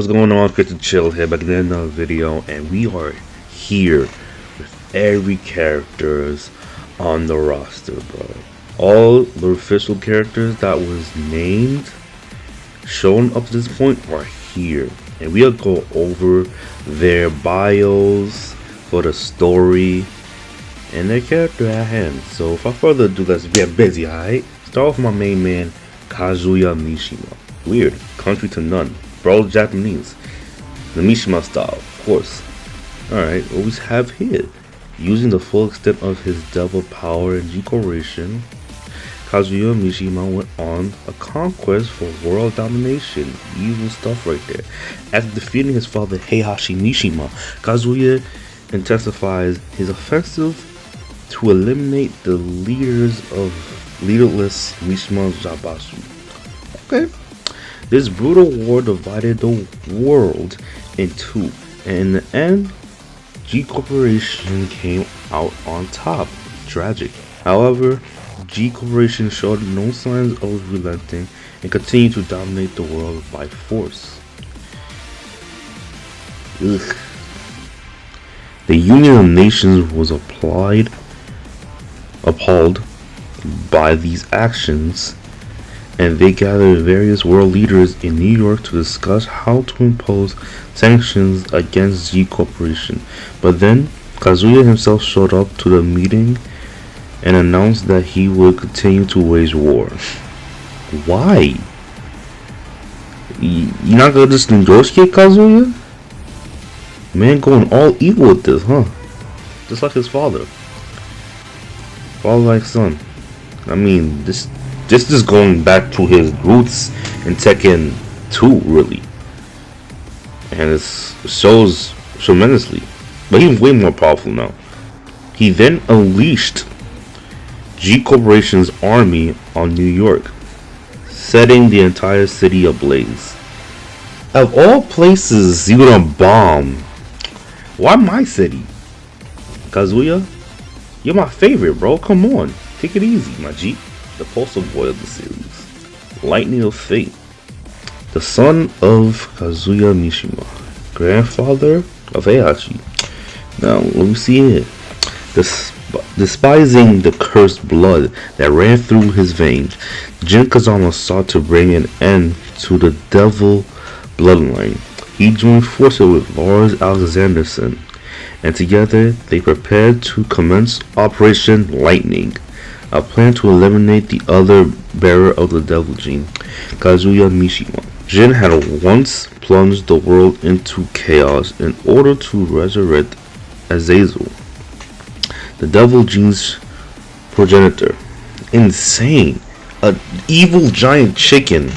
what's going on? Chris and Chill here, back in another video, and we are here with every characters on the roster, bro. All the official characters that was named, shown up to this point, are here, and we'll go over their bios for the story and their character at hand. So, without further ado, let's get busy. Alright, start off with my main man, Kazuya Mishima. Weird, country to none. Bro, Japanese. The Mishima style, of course. Alright, what we have here. Using the full extent of his devil power and G-Corporation, Kazuya Mishima went on a conquest for world domination. Evil stuff right there. After defeating his father Heihachi Mishima, Kazuya intensifies his offensive to eliminate the leaderless Mishima Zabatsu. Okay. This brutal war divided the world in two, and in the end, G-Corporation came out on top. Tragic. However, G-Corporation showed no signs of relenting and continued to dominate the world by force. Ugh. The Union of Nations was appalled by these actions, and they gathered various world leaders in New York to discuss how to impose sanctions against G-Corporation. But then, Kazuya himself showed up to the meeting and announced that he would continue to wage war. Why? You're not gonna just negotiate, Kazuya? Man going all evil with this, huh? Just like his father. Father like son. I mean, this is going back to his roots in Tekken 2, really. And it shows tremendously. But he's way more powerful now. He then unleashed G-Corporation's army on New York, setting the entire city ablaze. Of all places you gonna bomb, why my city? Kazuya, you're my favorite, bro. Come on. Take it easy, my G. The poster boy of the series. Lightning of Fate. The son of Kazuya Mishima. Grandfather of Heihachi. Now, let me see here. Despising the cursed blood that ran through his veins, Jin Kazama sought to bring an end to the devil bloodline. He joined forces with Lars Alexanderson, and together they prepared to commence Operation Lightning, a plan to eliminate the other bearer of the devil gene, Kazuya Mishima. Jin had once plunged the world into chaos in order to resurrect Azazel, the devil gene's progenitor. Insane. An evil giant chicken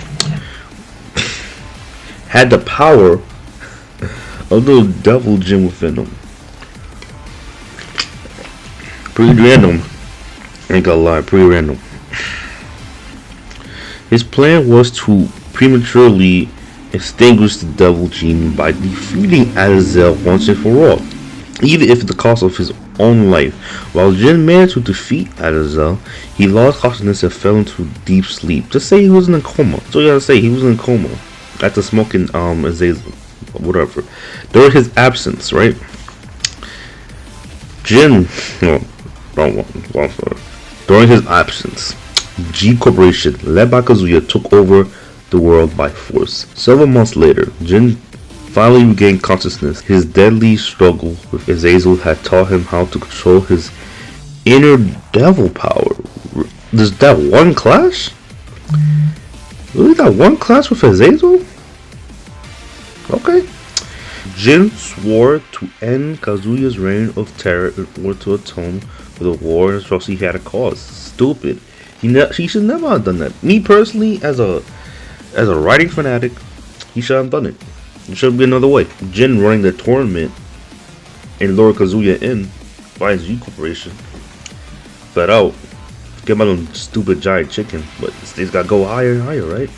had the power of the devil gene within him. Pretty random. Ain't gonna lie, pretty random. His plan was to prematurely extinguish the devil gene by defeating Azazel once and for all, even if at the cost of his own life. While Jin managed to defeat Azazel, he lost consciousness and fell into deep sleep. Just say he was in a coma. So you gotta say he was in a coma after smoking Azazel, whatever. During his absence, right? Jin, during his absence, G-Corporation, led by Kazuya, took over the world by force. Several months later, Jin finally regained consciousness. His deadly struggle with Azazel had taught him how to control his inner devil power. There's that one clash? Really, that one clash with Azazel? Okay. Jin swore to end Kazuya's reign of terror in order to atone for the war and atrocity he had caused. Stupid. He should never have done that. Me personally, as a writing fanatic, he should have done it. It should be another way. Jin running the tournament and lure Kazuya in by his G-Corporation. Flat out. Get my little stupid giant chicken, but things gotta go higher and higher, right?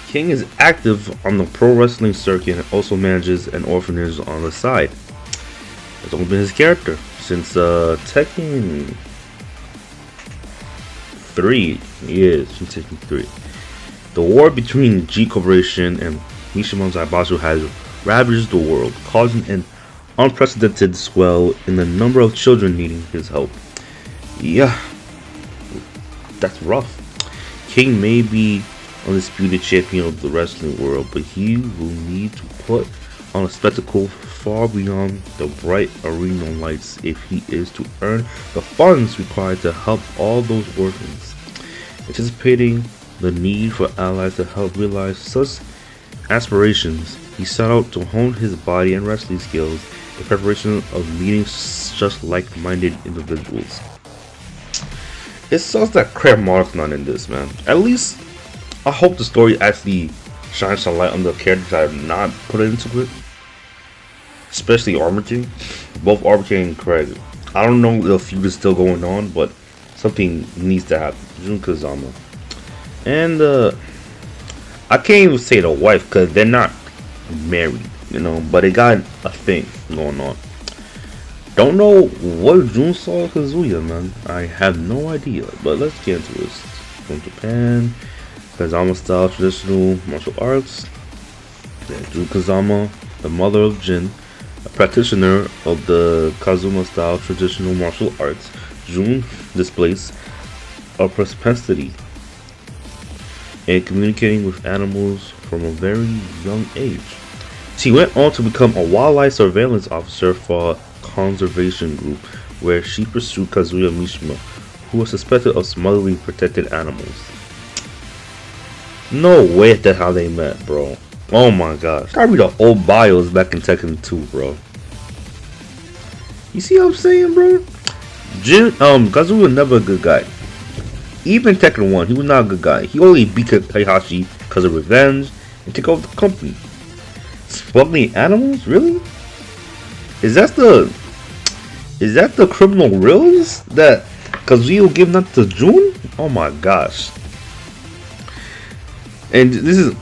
King is active on the pro wrestling circuit and also manages an orphanage on the side. It's only been his character since Tekken 3. Yes, from Tekken 3. The war between G-Corporation and Mishima Zaibatsu has ravaged the world, causing an unprecedented swell in the number of children needing his help. Yeah, that's rough. King may be undisputed champion of the wrestling world, but he will need to put on a spectacle far beyond the bright arena lights if he is to earn the funds required to help all those orphans. Anticipating the need for allies to help realize such aspirations, he set out to hone his body and wrestling skills in preparation of meeting such like-minded individuals. It sucks that Craig Mark's not in this, man. At least, I hope the story actually shines some light on the characters I have not put into it. Especially Armor King. Both Armor King and Craig. I don't know if the feud is still going on, but something needs to happen. Jun Kazama. And, I can't even say the wife, because they're not married, you know, but they got a thing going on. Don't know what Jun saw Kazuya, man. I have no idea, but let's get into this. From Japan, Kazama style traditional martial arts. Jun Kazama, the mother of Jin, a practitioner of the Kazuma style traditional martial arts. Jun displays a propensity in communicating with animals from a very young age. She went on to become a wildlife surveillance officer for a conservation group where she pursued Kazuya Mishima, who was suspected of smuggling protected animals. No way that's how they met, bro. Oh my gosh. Gotta read the old bios back in Tekken 2, bro. You see what I'm saying, bro? Kazuya was never a good guy. Even Tekken 1, he was not a good guy. He only beat Heihachi because of revenge and took over the company. Smuggling animals? Really? Is that the criminal reals that Kazuya gave that to Jun? Oh my gosh. And this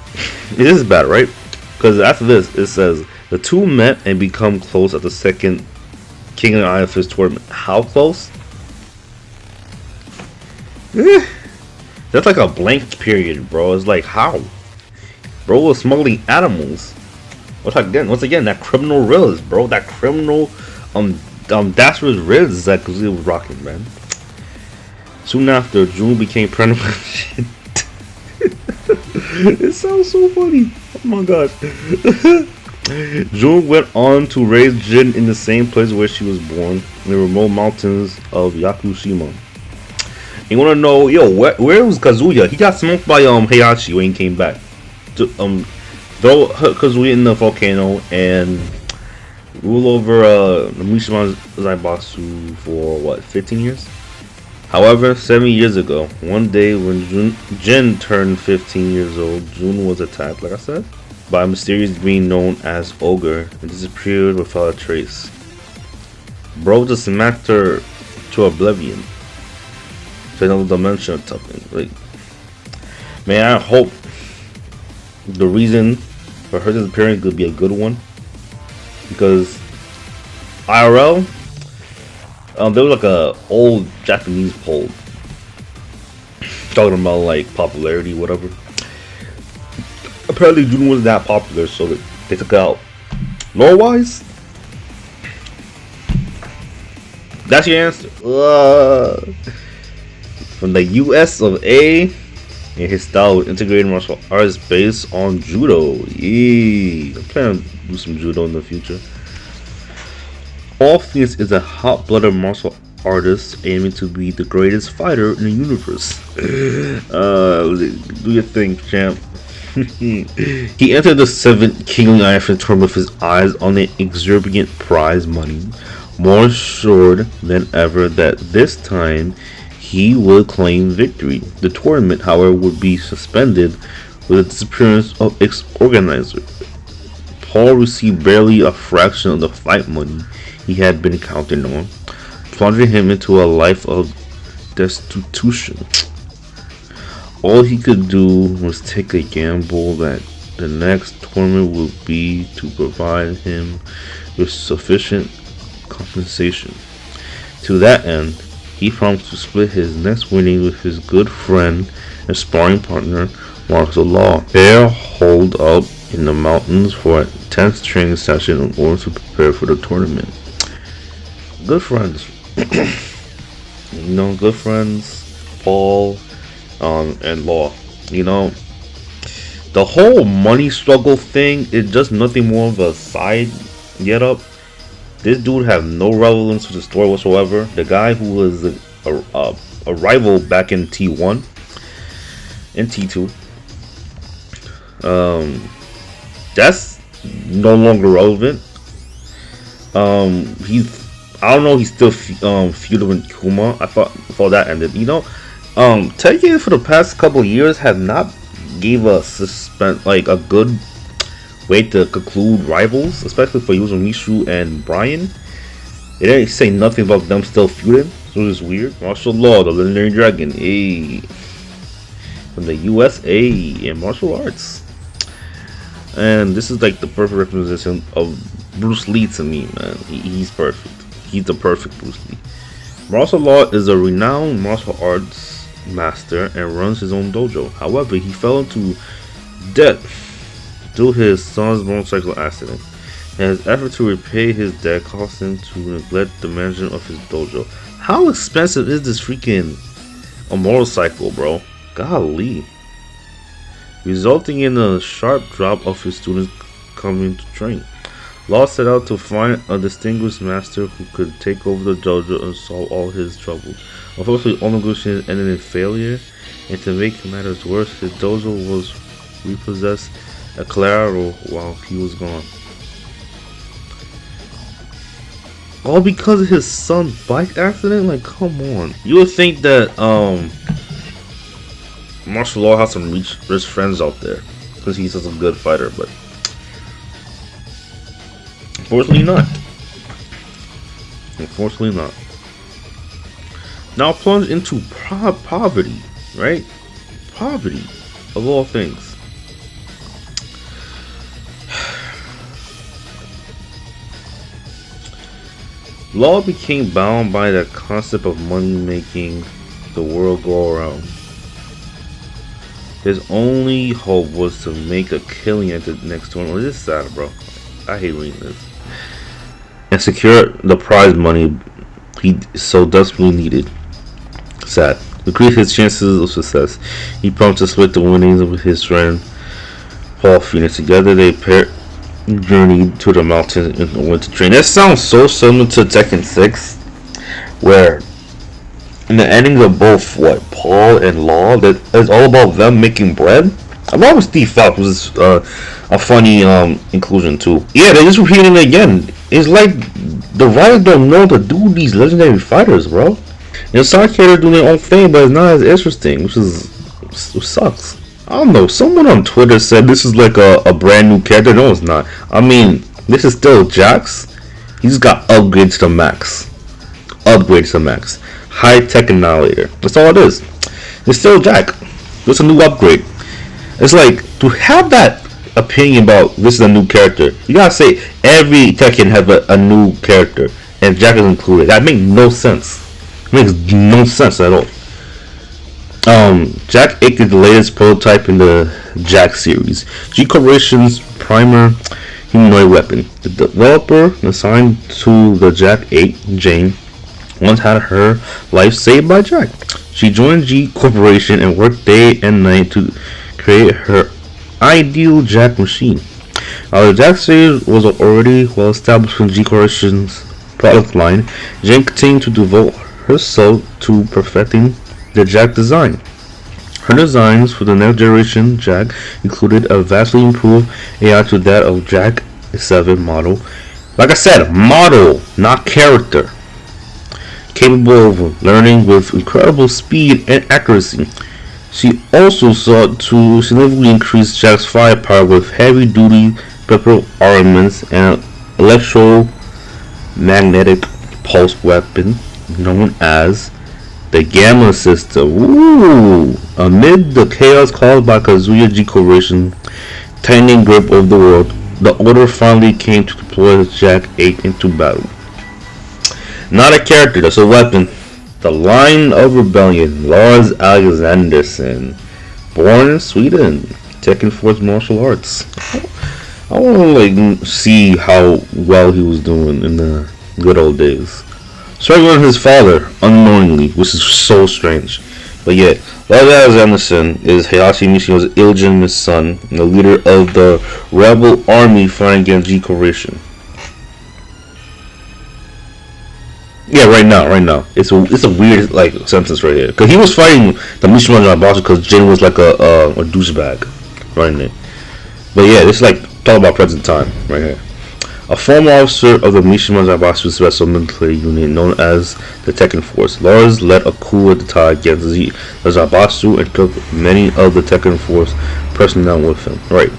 is bad, right? Because after this, it says the two met and become close at the second King of the Iron Fist tournament. How close? That's like a blank period, bro. It's like, how? Bro was smuggling animals. Once again, that criminal riz, bro. That criminal, dastardly riz that Kazuya was rocking, man. Soon after, Jun became pregnant with Jin. It sounds so funny. Oh my god. Jun went on to raise Jin in the same place where she was born, in the remote mountains of Yakushima. You wanna know, yo, where was Kazuya? He got smoked by Heihachi when he came back. To throw Kazuya in the volcano and rule over Mishima Zaibatsu for what, 15 years? However, 7 years ago, one day when Jin turned 15 years old, Jun was attacked, like I said, by a mysterious being known as Ogre and disappeared without a trace. Bro just smacked her to oblivion. To another dimension or something. Like, man, I hope the reason for her disappearing could be a good one, because IRL, there was like a old Japanese poll talking about like popularity, whatever. Apparently, Jun wasn't that popular, so they took it out. Lore-wise, that's your answer. From the US of A, and his style with integrated martial arts based on judo. Yeah, I'm planning to do some judo in the future. All Phoenix is a hot-blooded martial artist aiming to be the greatest fighter in the universe. Do your thing, champ. He entered the 7th King of the Iron Fist tournament with his eyes on the exorbitant prize money, more assured than ever that this time he would claim victory. The tournament, however, would be suspended with the disappearance of its organizer. Paul received barely a fraction of the fight money he had been counting on, plunging him into a life of destitution. All he could do was take a gamble that the next tournament would be to provide him with sufficient compensation. To that end, he promised to split his next winnings with his good friend and sparring partner, Mark the Law. Here, hold up. in the mountains for a tense training session in order to prepare for the tournament. Good friends. Good friends, Paul, and Law. You know, the whole money struggle thing is just nothing more of a side get up. This dude have no relevance to the story whatsoever. The guy who was a rival back in T1 and T2, that's no longer relevant. I don't know. He's still feudal with Kuma. I thought that ended. Tekken for the past couple of years have not gave us a good way to conclude rivals, especially for Yoshimizu and Brian. They didn't say nothing about them still feuding, so it's weird. Martial Law, the Legendary Dragon, from the USA in martial arts. And this is like the perfect representation of Bruce Lee to me, man. He's perfect. He's the perfect Bruce Lee. Martial Law is a renowned martial arts master and runs his own dojo. However, he fell into debt due to his son's motorcycle accident, and his effort to repay his debt caused him to neglect the management of his dojo. How expensive is this freaking a motorcycle, bro? Golly. Resulting in a sharp drop of his students coming to train. Law set out to find a distinguished master who could take over the dojo and solve all his troubles. Unfortunately, all negotiations ended in failure, and to make matters worse, his dojo was repossessed at Colorado while he was gone. All because of his son's bike accident? Like, come on. You would think that Martial Law has some rich friends out there because he's such a good fighter, but unfortunately not. Unfortunately not. Now plunge into poverty, right? Poverty, of all things. Law became bound by the concept of money making the world go around. His only hope was to make a killing at the next tournament. This is sad, bro. I hate reading this. And secure the prize money he so desperately needed. Sad. To increase his chances of success, he promised to split the winnings with his friend Paul Phoenix. Together they journeyed to the mountains in the winter train. That sounds so similar to Tekken 6, where in the ending of both Paul and Law, that is all about them making bread. Along with Steve Falk was a funny inclusion too. Yeah, they're just repeating it again. It's like the writers don't know to do these legendary fighters, bro. Side characters do their own thing, but it's not as interesting, which sucks. I don't know. Someone on Twitter said this is like a brand new character. No, it's not. I mean, this is still Jax. He's got upgrades to the max. Upgrades to the max. High tech annihilator. That's all it is. It's still Jack. It's a new upgrade. It's like, to have that opinion about this is a new character, you gotta say every Tekken has a new character, and Jack is included. That makes no sense. It makes no sense at all. Jack 8 is the latest prototype in the Jack series. G Corporation's primer humanoid weapon. The developer assigned to the Jack 8, Jane, once had her life saved by Jack. She joined G Corporation and worked day and night to create her ideal Jack machine. While the Jack series was already well established in G Corporation's product line, Jane continued to devote herself to perfecting the Jack design. Her designs for the next generation Jack included a vastly improved AI to that of Jack 7 model. Like I said, model, not character. Capable of learning with incredible speed and accuracy. She also sought to significantly increase Jack's firepower with heavy-duty pepper armaments and an electromagnetic pulse weapon known as the Gamma System. Ooh! Amid the chaos caused by Kazuya G Corporation tightening grip of the world, the order finally came to deploy Jack 8 into battle. Not a character, that's a weapon. The Line of Rebellion, Lars Alexanderson. Born in Sweden. Tekken Force Martial Arts. I want to like see how well he was doing in the good old days. Struggling with his father unknowingly, which is so strange. But yet, Lord Anderson is Heihachi Mishima's illegitimate son and the leader of the rebel army fighting against G Corporation. Yeah, right now. It's a weird like sentence right here because he was fighting the Mishima Zaibatsu because Jin was like a douchebag running it. But yeah, it's like talk about present time right here. A former officer of the Mishima Zaibatsu special military unit known as the Tekken Force, Lars led a coup d'etat against the Zaibatsu and took many of the Tekken Force personnel with him. Right.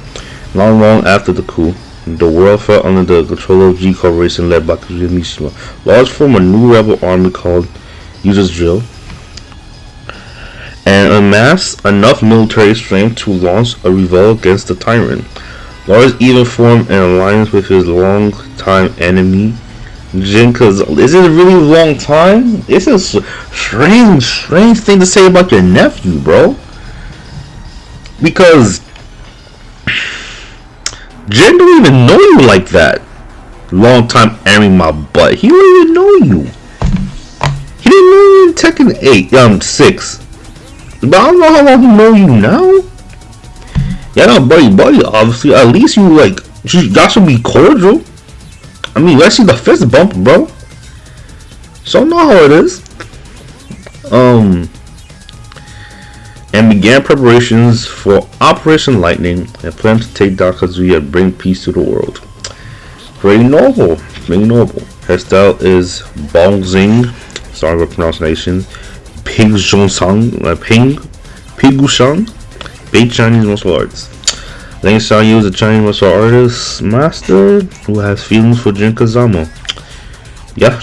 Long after the coup, the world fell under the control of G Corporation led by Kazuya Mishima. Lars formed a new rebel army called Users Drill and amassed enough military strength to launch a revolt against the tyrant. Lars even formed an alliance with his long-time enemy, Jin. Cause is it a really long time? It's a strange thing to say about your nephew, bro. Because Jin don't even know you like that. Long-time enemy, my butt. He don't even know you. He didn't know you in Tekken 6. But I don't know how long he know you now. Yeah, no, buddy, obviously, at least you, like, y'all should be cordial. I mean, let's see the fist bump, bro. So, know how it is. And began preparations for Operation Lightning and planned to take down Kazuya and bring peace to the world. Very noble. Her style is Bongzing, sorry for pronunciation, Pigushan, Bait Chinese martial arts. Ling Xiaoyu is a Chinese martial artist master who has feelings for Jin Kazama. Yeah,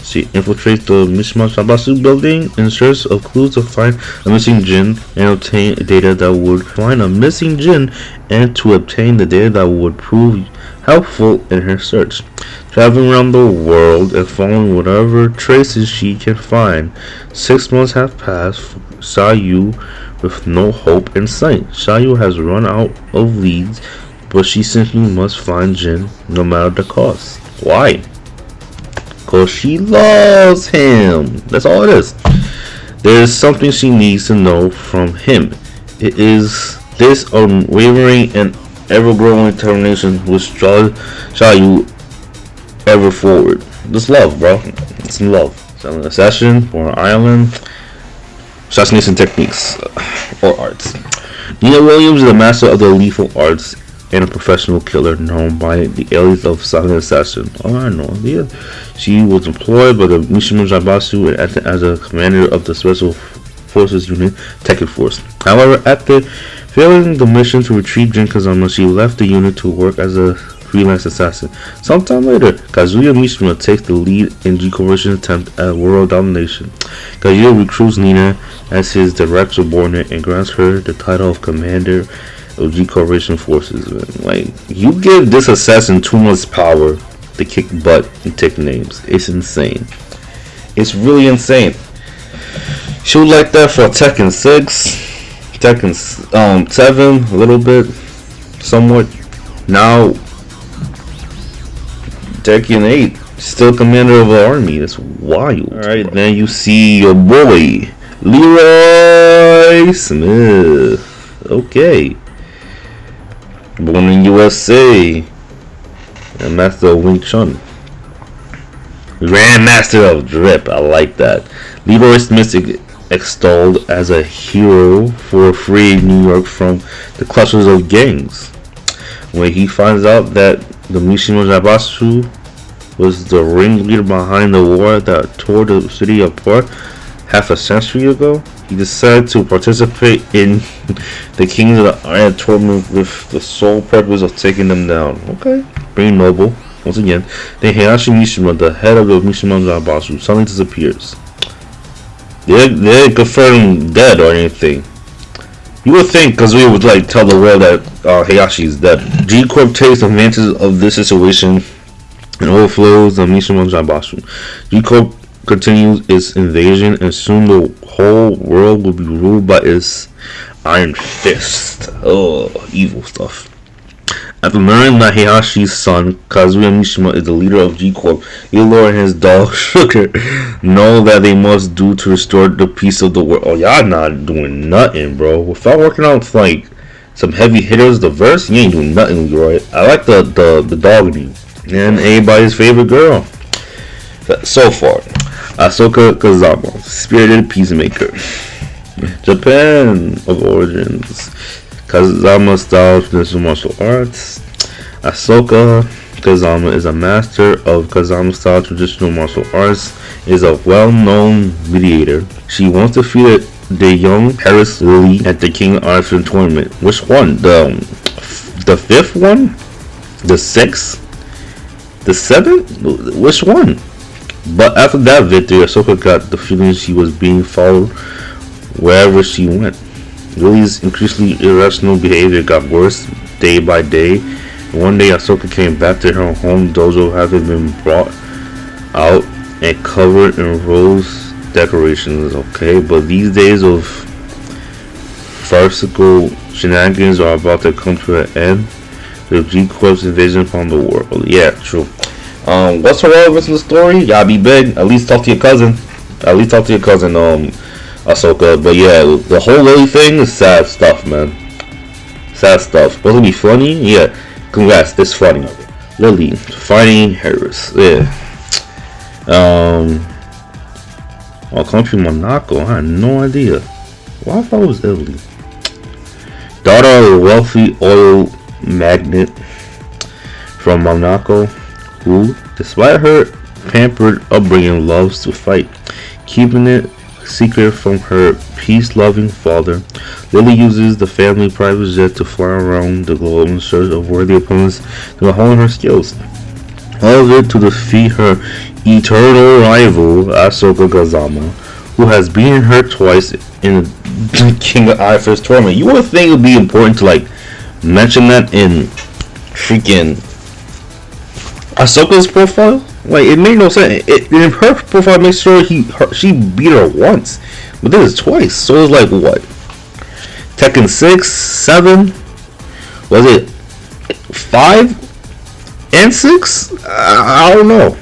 she infiltrates the Mishima Zaibatsu building in search of clues to find a missing Jin and obtain data that would find a missing Jin and to obtain the data that would prove helpful in her search. Traveling around the world and following whatever traces she can find. 6 months have passed for Xiaoyu with no hope in sight. Xiaoyu has run out of leads, but she simply must find Jin no matter the cost. Why? Because she loves him. That's all it is. There is something she needs to know from him. It is this unwavering and ever-growing determination which draws Xiaoyu ever forward. This love, bro. It's love. Selling an assassin for an island. Assassination techniques or arts. Nina Williams is a master of the lethal arts and a professional killer known by the alias of Silent Assassin. Oh, I know. Yeah. She was employed by the Mishima Zaibatsu and acted as a commander of the Special Forces unit, Tekken Force. However, after failing the mission to retrieve Jin Kazama, she left the unit to work as a freelance assassin. Sometime later, Kazuya Mishima takes the lead in G Corporation's attempt at world domination. Kazuya recruits Nina as his direct subordinate and grants her the title of commander of G Corporation forces. Man. Like, you give this assassin too much power to kick butt and take names. It's insane. It's really insane. She was like that for Tekken 6, Tekken 7, a little bit, somewhat. Now, Tekken 8, still commander of the army. That's wild. Alright, then you see your boy, Leroy Smith. Okay. Born in USA. And master of Wing Chun. Grandmaster of Drip. I like that. Leroy Smith is extolled as a hero for freeing New York from the clutches of gangs. When he finds out that the Mishima Zaibatsu was the ringleader behind the war that tore the city apart half a century ago, he decided to participate in the Kings of the Iron Tournament with the sole purpose of taking them down. Okay, very noble. Once again, then Heihachi Mishima, the head of the Mishima Zaibatsu, suddenly disappears. They didn't confirm him dead or anything. You would think, because we would like tell the world that Heihachi is dead. G Corp takes advantage of this situation and overflows the Mishima Zaibatsu. G Corp continues its invasion, and soon the whole world will be ruled by its iron fist. Oh, evil stuff. After learning that Heihashi's son, Kazuya Mishima, is the leader of G-Corp, Elor and his dog, Sugar, know that they must do to restore the peace of the world. Oh, y'all not doing nothing, bro. Without working out, like, some heavy hitters, the verse, you ain't doing nothing, Leroy. I like the dog in you. And everybody's favorite girl. So far, Ahsoka Kazama, spirited peacemaker. Japan of origins. Kazama style traditional martial arts. Ahsoka Kazama is a master of Kazama style traditional martial arts. Is a well-known mediator. She once defeated the young Paris Lily at the King Arthur tournament. Which one? The fifth one? The sixth? The seventh? Which one? But after that victory, Ahsoka got the feeling she was being followed wherever she went. Lily's increasingly irrational behavior got worse day by day. One day, Ahsoka came back to her home dojo having been brought out and covered in rose decorations. Okay, but these days of farcical shenanigans are about to come to an end. The G-Corp's invasion upon the world. Yeah, true. What's the relevance in the story? Y'all be big. At least talk to your cousin. Ahsoka. But yeah, the whole Lily thing is sad stuff, man. Sad stuff. Supposed to be funny? Yeah. Congrats, it's funny. Lily, fighting Harris. Yeah. Our country Monaco. I had no idea. Why I thought it was Italy. Daughter of a wealthy oil magnate from Monaco, who, despite her pampered upbringing, loves to fight. Keeping it secret from her peace-loving father, Lily uses the family private jet to fly around the globe in search of worthy opponents to hone her skills. All of it to defeat her eternal rival, Ahsoka Kazama, who has beaten her twice in King Arthur's tournament. You would think it would be important to like mention that in freaking Ahsoka's profile? Like, it made no sense. In her profile, makes sure she beat her once, but this is twice. So it's like what? Tekken 6, 7, was it 5 and 6? I don't know.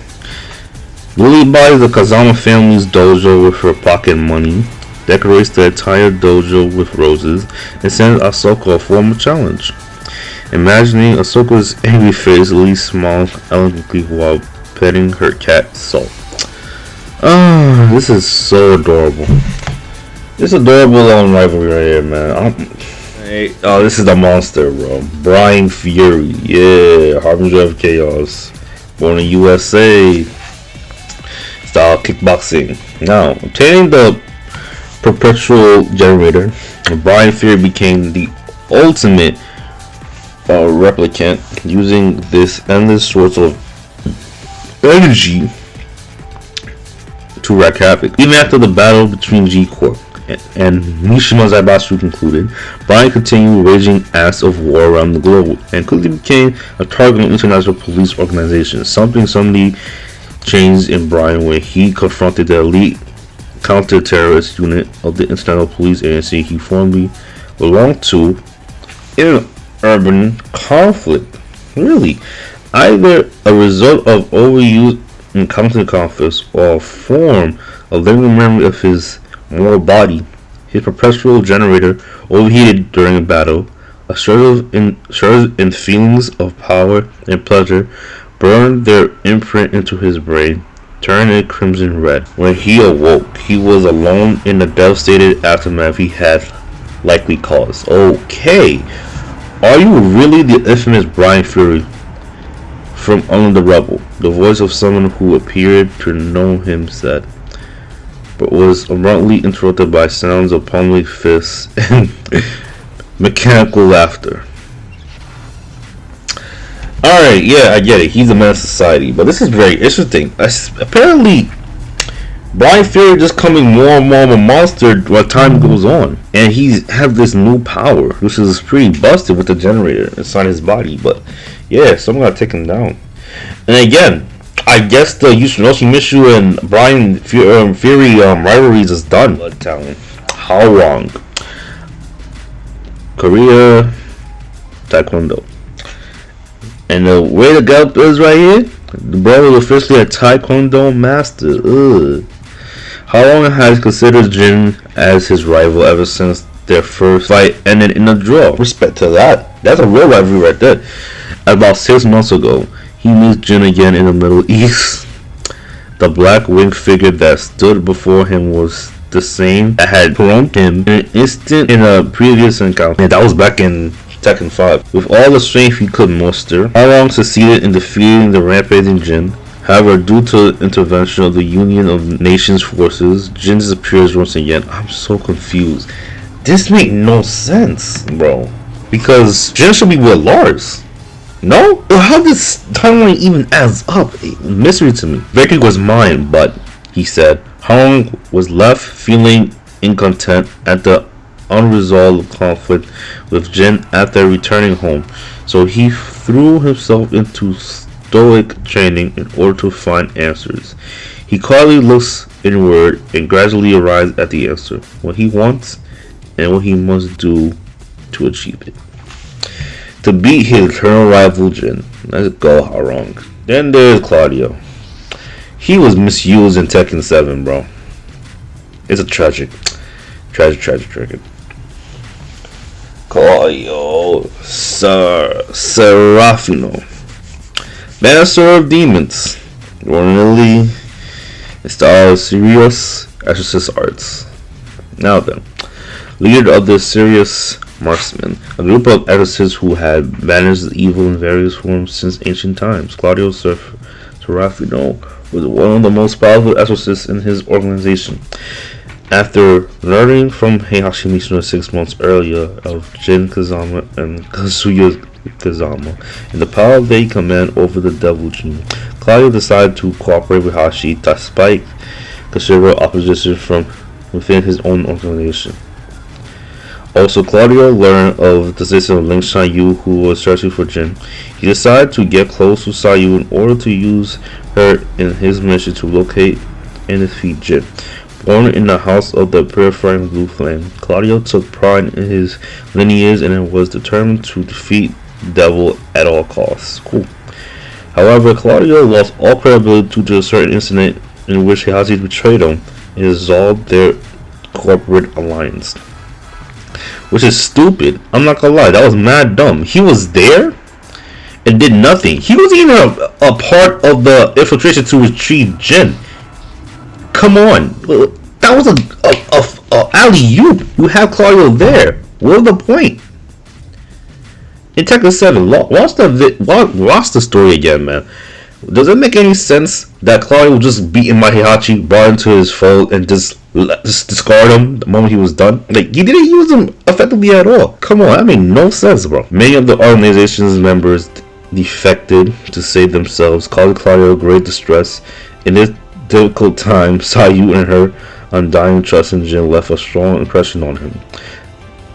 Lily buys the Kazama family's dojo with her pocket money, decorates the entire dojo with roses, and sends Ahsoka a formal challenge. Imagining Ahsoka's angry face, Lily smiles elegantly while petting her cat Salt. This is so adorable. This adorable rivalry right here, man. This is the monster, bro. Brian Fury, yeah, Harbinger of Chaos, born in USA, style kickboxing. Now, obtaining the perpetual generator, Brian Fury became the ultimate replicant, using this endless source of energy to wreak havoc. Even after the battle between G-Corp and Mishima Zaibatsu concluded, Brian continued waging acts of war around the globe and quickly became a target of international police organizations. Something suddenly changed in Brian when he confronted the elite counter-terrorist unit of the International Police Agency he formerly belonged to in an urban conflict. Really? Either a result of overuse in constant conflicts or a form of living memory of his mortal body. His perpetual generator overheated during a battle. A surge in feelings of power and pleasure burned their imprint into his brain, turning it crimson red. When he awoke, he was alone in the devastated aftermath he had likely caused. Okay, are you really the infamous Brian Fury from Under the Rebel? The voice of someone who appeared to know him said, but was abruptly interrupted by sounds of pummeling fists and mechanical laughter. Alright, yeah, I get it. He's a man of society. But this is very interesting. Apparently, Brian Fury just coming more and more of a monster while time goes on. And he's have this new power, which is pretty busted with the generator inside his body. But yeah, someone gotta take him down. And again, I guess the Yoshimitsu and Brian Fury rivalries is done. Blood talent. How long? Korea, Taekwondo. And the way the gallop is right here, the bro was officially a Taekwondo master. Ugh. How long has considered Jin as his rival ever since their first fight ended in a draw? Respect to that. That's a real rivalry right there. About 6 months ago, he meets Jin again in the Middle East. The black winged figure that stood before him was the same that had thrown him in an instant in a previous encounter. And that was back in Tekken 5. With all the strength he could muster, How Long succeeded in defeating the rampaging Jin. However, due to the intervention of the Union of Nations forces, Jin disappears once again. I'm so confused. This makes no sense, bro. Because Jin should be with Lars. No? How this timeline even adds up? A mystery to me. Victory was mine, but, he said, How Long was left feeling incontent at the unresolved conflict with Jin after returning home. So he threw himself into stoic training in order to find answers. He quietly looks inward and gradually arrives at the answer, what he wants and what he must do to achieve it. To beat his eternal rival Jin. Let's go, How Long. Then there's Claudio. He was misused in Tekken 7, bro. It's a tragic. Claudio Serafino. Master of Demons. Ordinarily, in style serious exorcist arts. Now then, leader of the serious marksmen, a group of exorcists who had banished evil in various forms since ancient times. Claudio Serafino was one of the most powerful exorcists in his organization. After learning from Heihachi Mishima 6 months earlier of Jin Kazama and Kazuya Kazama and the power they command over the Devil Jin, Claudio decided to cooperate with Hashi despite considerable opposition from within his own organization. Also, Claudio learned of the decision of Ling Xiaoyu, who was searching for Jin. He decided to get close to Xiaoyu in order to use her in his mission to locate and defeat Jin. Born in the house of the purifying blue flame, Claudio took pride in his lineage and was determined to defeat the devil at all costs. Cool. However, Claudio lost all credibility due to a certain incident in which Heihachi betrayed him and dissolved their corporate alliance. Which is stupid. I'm not gonna lie, that was mad dumb. He was there and did nothing. He wasn't even a part of the infiltration to retrieve Jin. Come on, that was a alley-oop. You have Claudio there. What was the point? In Tekken 7, watch the story again, man. Does it make any sense that Claudio was just beaten by Heihachi, brought into his fold, and just discard him the moment he was done? Like, he didn't use him effectively at all. Come on, that made no sense, bro. Many of the organization's members defected to save themselves, causing Claudio great distress. In this difficult time, Xiaoyu and her undying trust in Jin left a strong impression on him.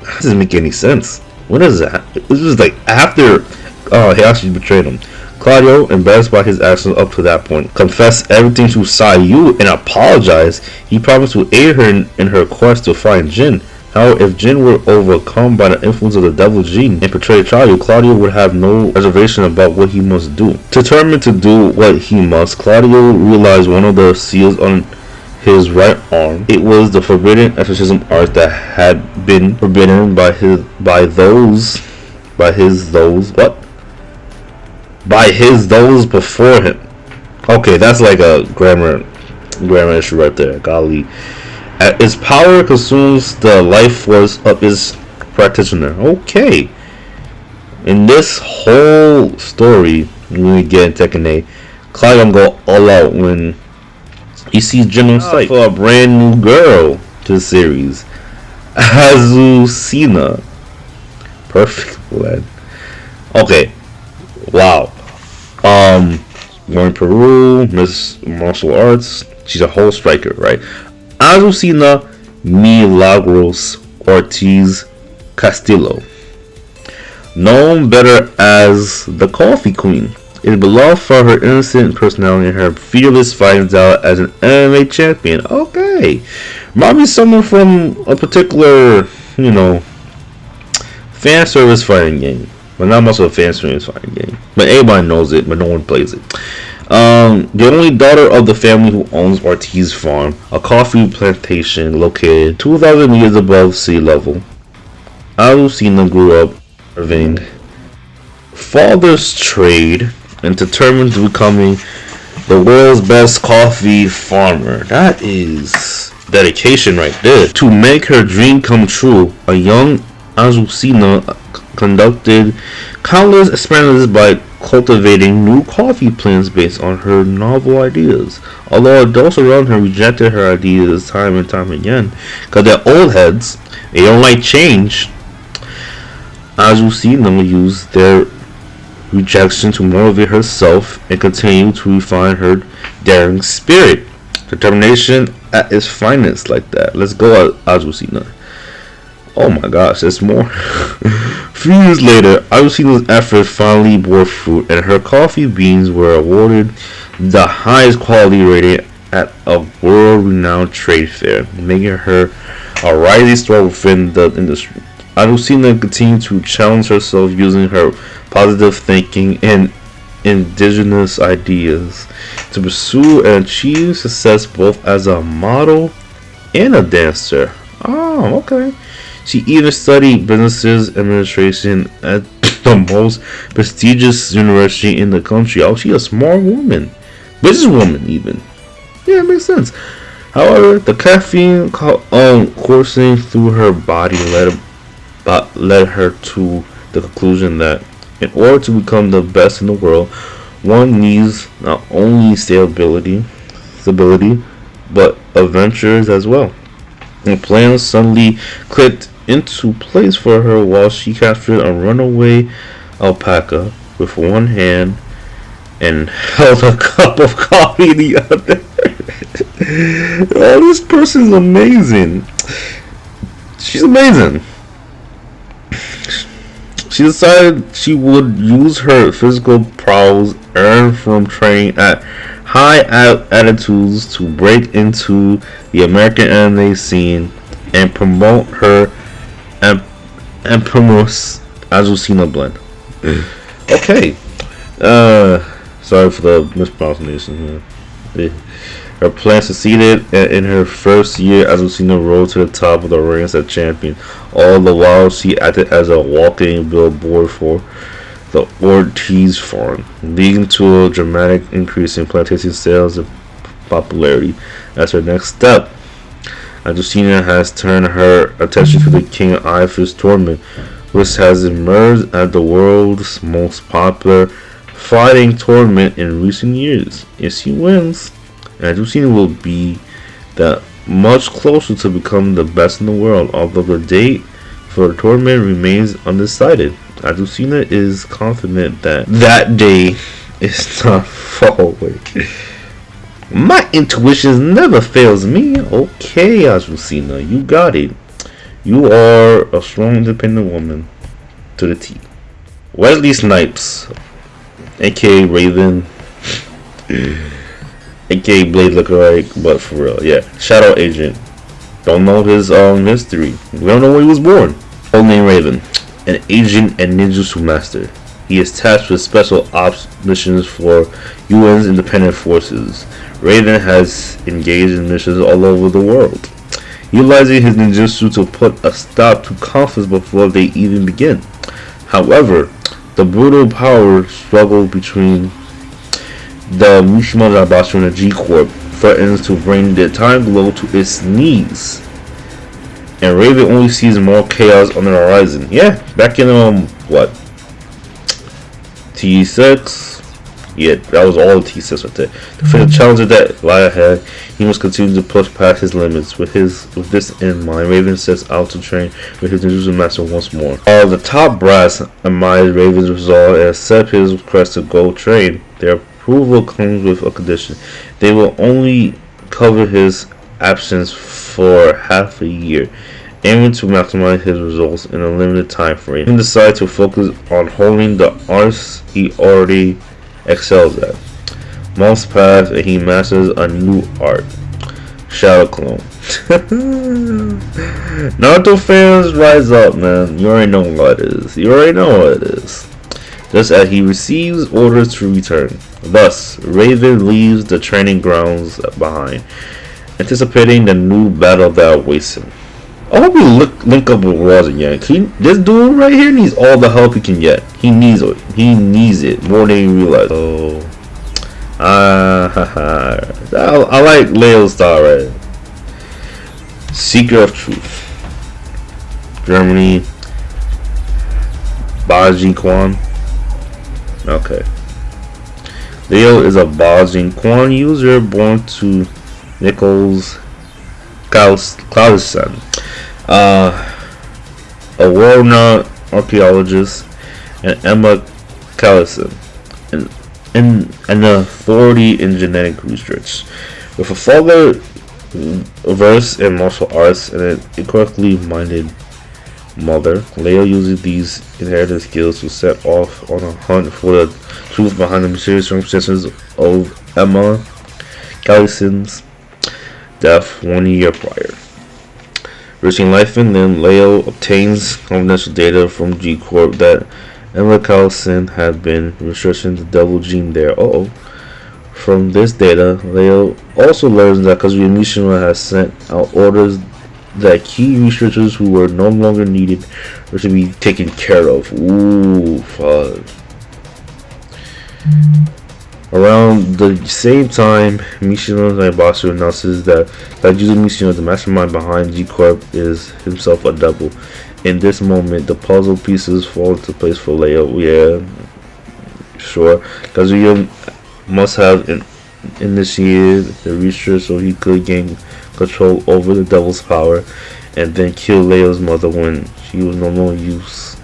That doesn't make any sense. What is that? It was like after Heihachi betrayed him. Claudio, embarrassed by his actions up to that point, confessed everything to Xiaoyu and apologized. He promised to aid her in her quest to find Jin. However, if Jin were overcome by the influence of the Devil Jin and betrayed Xiaoyu, Claudio would have no reservation about what he must do. Determined to do what he must, Claudio realized one of the seals on his right arm. It was the forbidden exorcism art that had been forbidden by his those before him. Okay, that's like a grammar issue right there. Golly. Its power consumes the life force of its practitioner. Okay. In this whole story, when we get in Tekken 8, Claudio go all out when he sees Jin on sight for a brand new girl to the series, Azucena. Perfect blend. Okay. Wow. Born in Peru, Miss Martial Arts. She's a whole striker, right? Azucena Milagros Ortiz Castillo, known better as the Coffee Queen, is beloved for her innocent personality and her fearless fighting style as an MMA champion. Okay, might be someone from a particular, fan service fighting game. but not much of a fan service fighting game. But everybody knows it, but no one plays it. The only daughter of the family who owns Ortiz Farm, a coffee plantation located 2,000 meters above sea level. Azucena grew up serving father's trade and determined to becoming the world's best coffee farmer. That is dedication right there. To make her dream come true, a young Azucena conducted countless experiments by cultivating new coffee plants based on her novel ideas. Although adults around her rejected her ideas time and time again, because they're old heads, they don't like change, Azucena used their rejection to motivate herself and continue to refine her daring spirit. Determination at its finest like that. Let's go, Azucena. Oh my gosh, there's more. A few years later, Azucena's efforts finally bore fruit, and her coffee beans were awarded the highest quality rating at a world-renowned trade fair, making her a rising star within the industry. Azucena continued to challenge herself using her positive thinking and indigenous ideas to pursue and achieve success both as a model and a dancer. Oh, okay. She even studied business administration at the most prestigious university in the country. Oh, she's a smart woman. Businesswoman, even. Yeah, it makes sense. However, the caffeine coursing through her body led her to the conclusion that in order to become the best in the world, one needs not only stability, but adventures as well. And plans suddenly clicked into place for her while she captured a runaway alpaca with one hand and held a cup of coffee in the other. Oh, this person's amazing. She's amazing. She decided she would use her physical prowess earned from training at high altitudes to break into the American anime scene and promote her Empress Azucena blend. Okay. Sorry for the mispronunciation. Her plan succeeded, and in her first year, Azucena rose to the top of the ranks as champion. All the while, she acted as a walking billboard for the Ortiz Farm, leading to a dramatic increase in plantation sales and popularity. As her next step, Azucena has turned her attention to the King Ifis tournament, which has emerged as the world's most popular fighting tournament in recent years. If she wins, Azucena will be that much closer to becoming the best in the world, although the date for the tournament remains undecided. Azucena is confident that that day is not far away. My intuition never fails me. Okay, Azucena, you got it. You are a strong, independent woman to the T. Wesley Snipes, aka Raven, aka Blade lookalike, but for real, yeah. Shadow Agent. Don't know his history. We don't know where he was born. Old name Raven, an agent and ninjutsu master. He is tasked with special ops missions for UN's independent forces. Raven has engaged in missions all over the world, utilizing his ninjutsu to put a stop to conflicts before they even begin. However, the brutal power struggle between the Mishima Zabatsu and the G-Corp threatens to bring the time globe to its knees. And Raven only sees more chaos on the horizon. Yeah, back in what? T6? Yeah, that was all T6 right there. To face the challenges that lie ahead, he must continue to push past his limits. With this in mind, Raven sets out to train with his ninjutsu master once more. While the top brass admires Raven's resolve and accept his request to go train, their approval comes with a condition. They will only cover his absence for half a year, aiming to maximize his results in a limited time frame. He decides to focus on holding the arts he already excels at. Months pass and he masters a new art, Shadow Clone. Naruto fans, rise up, man. You already know what it is. just as he receives orders to return. Thus, Raven leaves the training grounds behind, anticipating the new battle that awaits him. I hope we link up with Ross again. This dude right here needs all the help he can get. He needs it. He needs it more than he realizes. So, I like Leo's style, right? Seeker of Truth. Germany. Bajin Quan. Okay. Leo is a Bajin Quan user born to Nichols Clausen, a world-renowned archaeologist, and Emma Callison, an authority in genetic research. With a father versed in martial arts and an incorrectly minded mother, Leo uses these inherited skills to set off on a hunt for the truth behind the mysterious circumstances of Emma Callison's death 1 year prior. Risking life and limb, Leo obtains confidential data from G Corp that Emma Callison had been researching the devil gene there. From this data, Leo also learns that Kazuya Mishima has sent out orders that key researchers who were no longer needed were to be taken care of. Ooh, fuck. Around the same time, Mishima Naibasu announces that Kazuya Mishima, the mastermind behind G Corp, is himself a devil. In this moment, the puzzle pieces fall into place for Leo. Yeah, sure. Kazuya must have initiated the research so he could gain control over the devil's power and then kill Leo's mother when she was no longer used.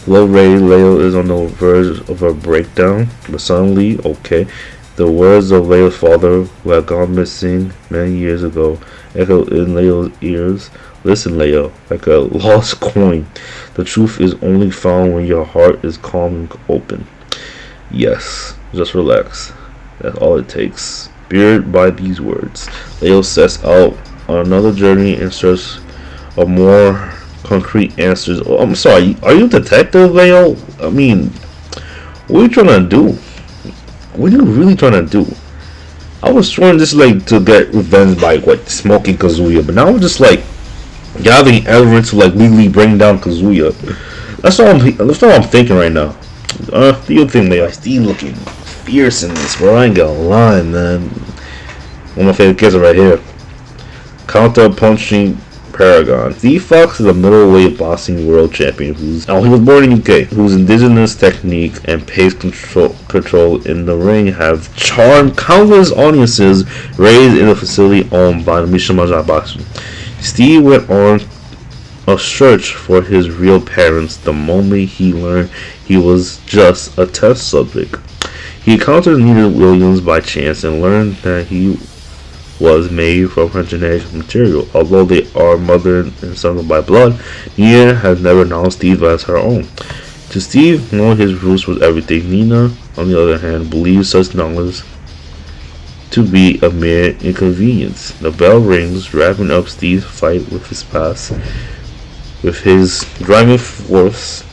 Low rate, Leo is on the verge of a breakdown, but suddenly, the words of Leo's father, who had gone missing many years ago, echo in Leo's ears. Listen, Leo, like a lost coin. The truth is only found when your heart is calm and open. Yes, just relax. That's all it takes. Spirited by these words, Leo sets out on another journey in search of more concrete answers. Oh, I'm sorry, are you a detective, Leo? I mean, what are you trying to do? What are you really trying to do? I was trying just to get revenge by smoking Kazuya, but now I'm just gathering evidence to legally bring down Kazuya. That's all I'm thinking right now. Do you think, Leo? I still looking fierce in this, bro. I ain't gonna lie, man. One of my favorite kids are right here. Counter punching Paragon. Steve Fox is a middleweight boxing world champion he was born in UK, whose indigenous technique and pace control in the ring have charmed countless audiences raised in a facility owned by the Mishima Zaibatsu. Steve went on a search for his real parents the moment he learned he was just a test subject. He encountered Nina Williams by chance and learned that he was made from her genetic material. Although they are mother and son by blood, Nina has never known Steve as her own. To Steve, knowing his roots was everything. Nina, on the other hand, believes such knowledge to be a mere inconvenience. The bell rings, wrapping up Steve's fight with his past. With his driving force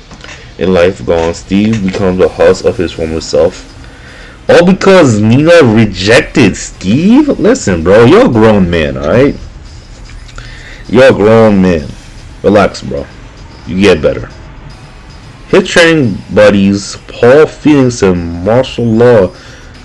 in life gone, Steve becomes the husk of his former self. All because Nina rejected Steve? Listen, bro, you're a grown man, alright? You're a grown man. Relax, bro. You get better. His training buddies, Paul Phoenix and Martial Law,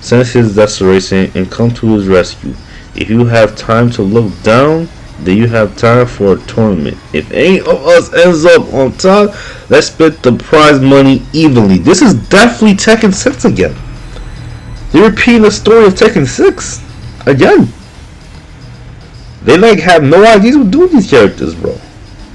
sense his desperation and come to his rescue. If you have time to look down, then you have time for a tournament. If any of us ends up on top, let's split the prize money evenly. This is definitely Tekken 6 again. They're repeating the story of Tekken 6 again. They have no idea what to do with these characters, bro.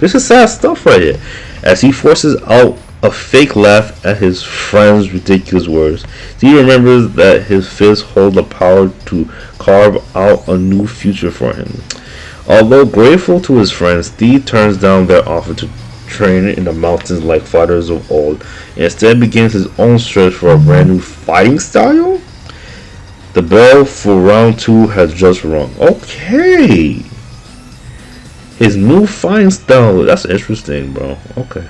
This is sad stuff right here. As he forces out a fake laugh at his friend's ridiculous words, Steve remembers that his fists hold the power to carve out a new future for him. Although grateful to his friends, Steve turns down their offer to train in the mountains like fighters of old, and instead begins his own search for a brand new fighting style. The bell for round 2 has just rung. Okay. His new fighting style. That's interesting, bro. Okay.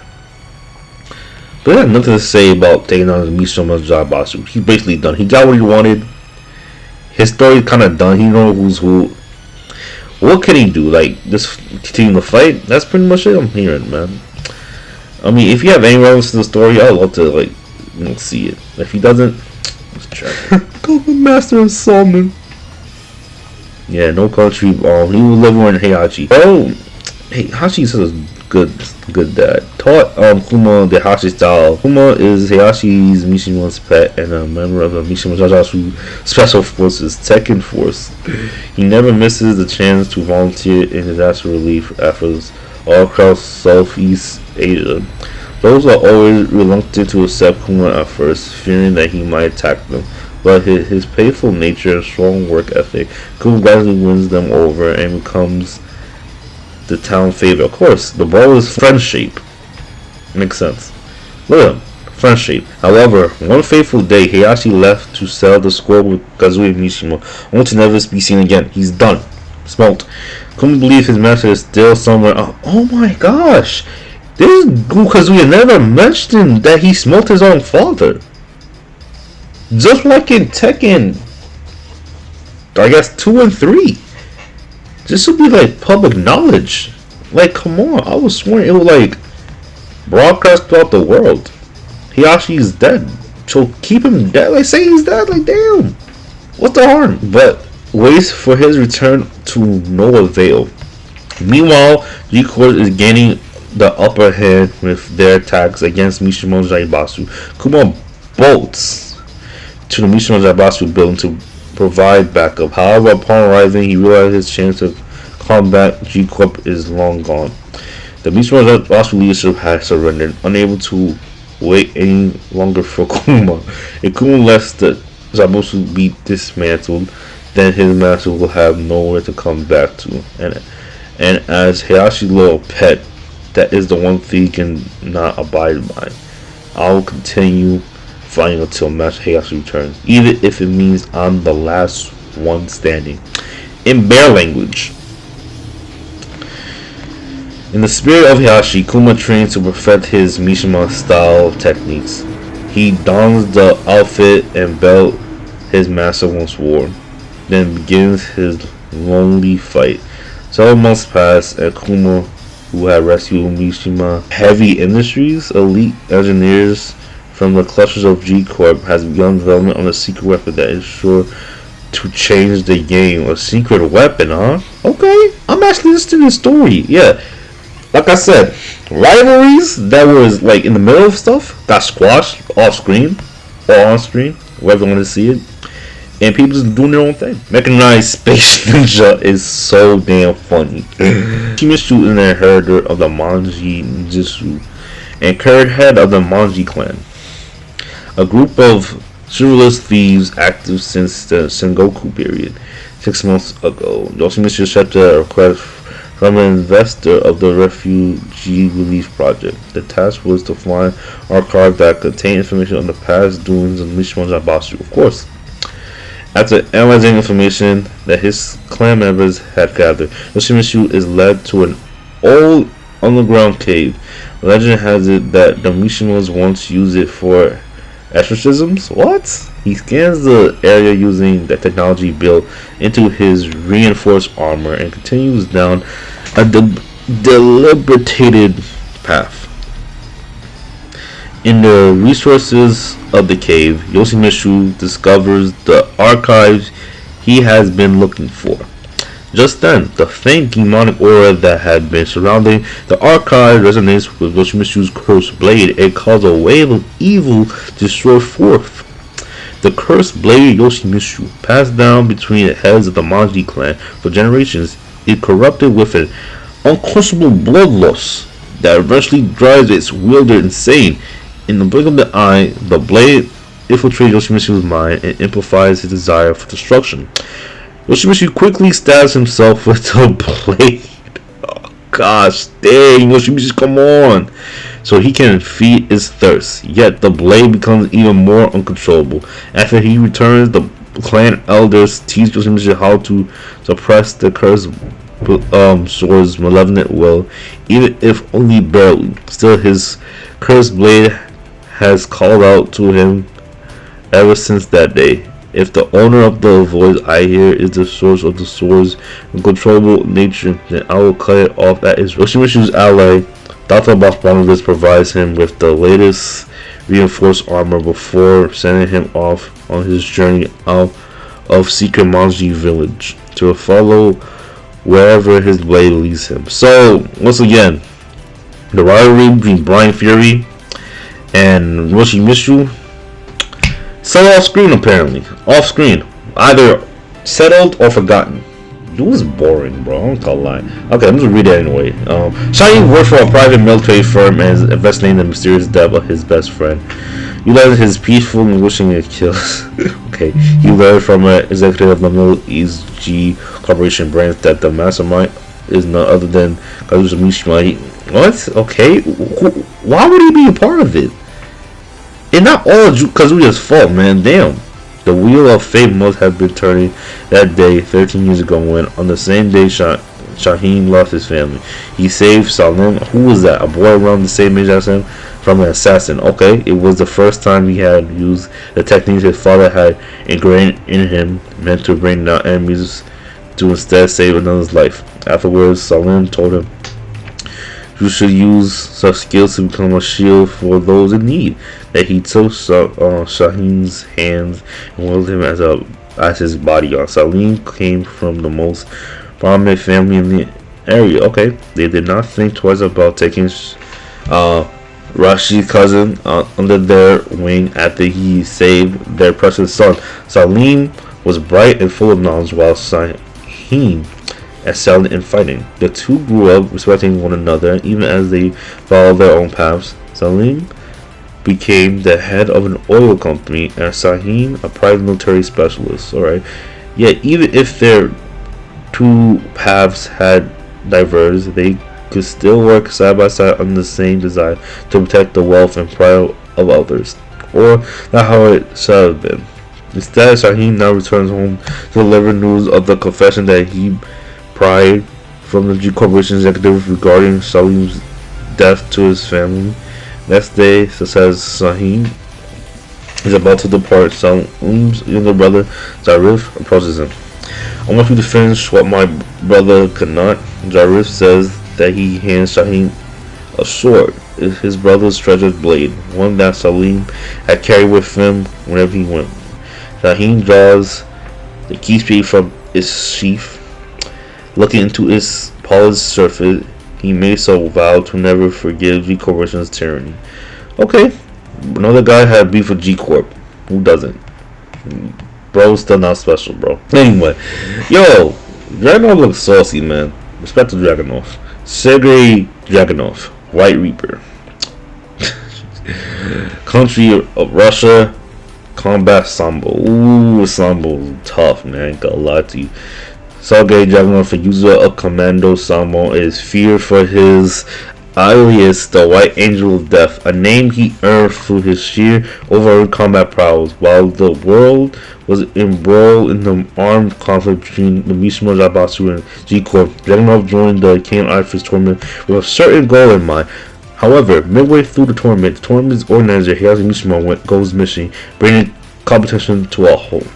But he had nothing to say about taking on Mishima Zaibatsu. He's basically done. He got what he wanted. His story's kind of done. He knows who's who. What can he do? Like, just continue to fight? That's pretty much it I'm hearing, man. I mean, if you have any relevance to the story, I'd love to, like, see it. If he doesn't, let's check. Call the Master of Salmon. Yeah, no country. He was living in Heihachi. Oh, Heihachi is a good dad. Taught Kuma the Heihachi style. Kuma is Heihashi's Mishima's pet and a member of the Mishima Jajatsu Special Forces Tekken Force. He never misses the chance to volunteer in disaster relief efforts all across Southeast Asia. Those are always reluctant to accept Kuma at first, fearing that he might attack them. But his playful nature and strong work ethic, Kuma gradually wins them over and becomes the town favorite. Of course, the ball is friend shape. Makes sense. Look at him, friend shape. However, one fateful day, Heihachi left to sell the score with Kazuya Mishima, only to never be seen again. He's done. Smoked. Couldn't believe his master is still somewhere. Oh my gosh! This Kazuya never mentioned that he smoked his own father. Just like in Tekken, I guess 2 and 3. This would be like public knowledge. Like, come on, I was swearing it was like broadcast throughout the world. Heihachi is dead, so keep him dead. Like, say he's dead. Like, damn, what's the harm? But waits for his return to no avail. Meanwhile, G-Corps is gaining the upper hand with their attacks against Mishima Zaibatsu. Kuma bolts to the Mishima Zaibatsu building to provide backup. However, upon arriving, he realized his chance of combat G-Corp is long gone. The Mishima Zaibatsu leadership has surrendered, unable to wait any longer for Kuma. If Kuma lets the Zaibatsu be dismantled, then his master will have nowhere to come back to. And as Heihachi's little pet, that is the one thing he can not abide by. I will continue fighting until Master Heihachi returns, even if it means I'm the last one standing. In bear language. In the spirit of Heihachi, Kuma trains to perfect his Mishima style techniques. He dons the outfit and belt his master once wore, then begins his lonely fight. Several months pass, and Kuma, who had rescued Mishima Heavy Industries elite engineers from the clutches of G-Corp, has begun development on a secret weapon that is sure to change the game. A secret weapon, huh? Okay, I'm actually listening to this story. Yeah, like I said, rivalries that was like in the middle of stuff got squashed off screen or on screen, wherever you want to see it. And people just doing their own thing. Mechanized Space Ninja is so damn funny. Shimishu is an inheritor of the Manji Ninjutsu and current head of the Manji clan. A group of chivalrous thieves active since the Sengoku period. 6 months ago, Yoshimitsu accepted a request from an investor of the Refugee Relief Project. The task was to find archives that contain information on the past doings of Mishima Zaibatsu. Of course. After analyzing information that his clan members had gathered, Yoshimitsu is led to an old underground cave. Legend has it that the Mishimas once used it for exorcisms. What? He scans the area using the technology built into his reinforced armor and continues down a deliberated path. In the resources of the cave, Yoshimitsu discovers the archives he has been looking for. Just then, the faint demonic aura that had been surrounding the archive resonates with Yoshimitsu's cursed blade and causes a wave of evil to destroy forth. The cursed blade Yoshimitsu, passed down between the heads of the Manji clan for generations, is corrupted with an unquenchable bloodlust that eventually drives its wielder insane. In the blink of the eye, the blade infiltrates Yoshimitsu's mind and amplifies his desire for destruction. Yoshimitsu quickly stabs himself with the blade. Oh gosh, dang, Yoshimitsu, come on! So he can feed his thirst. Yet the blade becomes even more uncontrollable. After he returns, the clan elders teach Yoshimitsu how to suppress the cursed sword's malevolent will, even if only barely. Still, his cursed blade has called out to him ever since that day. If the owner of the voice I hear is the source of the sword's uncontrollable nature, then I will cut it off at its Yoshimitsu's ally. Dr. Boss Barnabas provides him with the latest reinforced armor before sending him off on his journey out of Secret Manji village to follow wherever his blade leads him. So, once again, the rivalry between Brian Fury and Yoshimitsu settled off screen, apparently. Off screen. Either settled or forgotten. It was boring, bro. I'm not gonna lie. Okay, I'm just read it anyway. Shiny works for a private military firm and is investigating the mysterious death of his best friend. Utilizing his peaceful negotiating skills. Okay, he learned from an executive of the Middle East G Corporation branch that the mastermind is none other than Kazusa Mishima. What? Okay, why would he be a part of it? And not all Kazuya's fault, man. Damn. The wheel of fate must have been turning that day 13 years ago when, on the same day, Shaheen lost his family. He saved Salim. Who was that? A boy around the same age as him? From an assassin. Okay, it was the first time he had used the techniques his father had ingrained in him, meant to bring down enemies to instead save another's life. Afterwards, Salim told him, "You should use such skills to become a shield for those in need." That he took Shaheen's hands and wielded him as his bodyguard. Salim came from the most prominent family in the area. Okay, they did not think twice about taking Rashi's cousin under their wing after he saved their precious son. Salim was bright and full of knowledge, while Shaheen excelled in fighting. The two grew up respecting one another, even as they followed their own paths. Salim became the head of an oil company, and Shaheen a private military specialist. Alright. Yet, even if their two paths had diverged, they could still work side by side on the same desire to protect the wealth and pride of others. Or not how it should have been. Instead, Shaheen now returns home to deliver news of the confession that he pried from the G Corporation executive regarding Salim's death to his family. Next day, says Shaheen is about to depart. Salim's younger brother, Zarif, approaches him. "I want you to finish what my brother could not." Zarif says that he hands Shaheen a sword, his brother's treasured blade, one that Salim had carried with him wherever he went. Shaheen draws the keyspade from its sheath. Looking into its polished surface, he makes a vow to never forgive G Corporation's tyranny. Okay, another guy had beef with G Corp. Who doesn't? Bro's still not special, bro. Anyway, yo, Dragunov looks saucy, man. Respect to Dragunov. Sergei Dragunov, White Reaper. Country of Russia, combat Sambo. Ooh, Sambo's tough, man. Ain't gonna lie to you. Sergei Dragunov, a user of Commando Sambo, is feared for his alias, the White Angel of Death, a name he earned through his sheer overall combat prowess. While the world was embroiled in the armed conflict between the Mishima Zaibatsu and G-Corp, Dragunov joined the King Arthur's tournament with a certain goal in mind. However, midway through the tournament's organizer, Hiyashi Mishima, goes missing, bringing competition to a halt.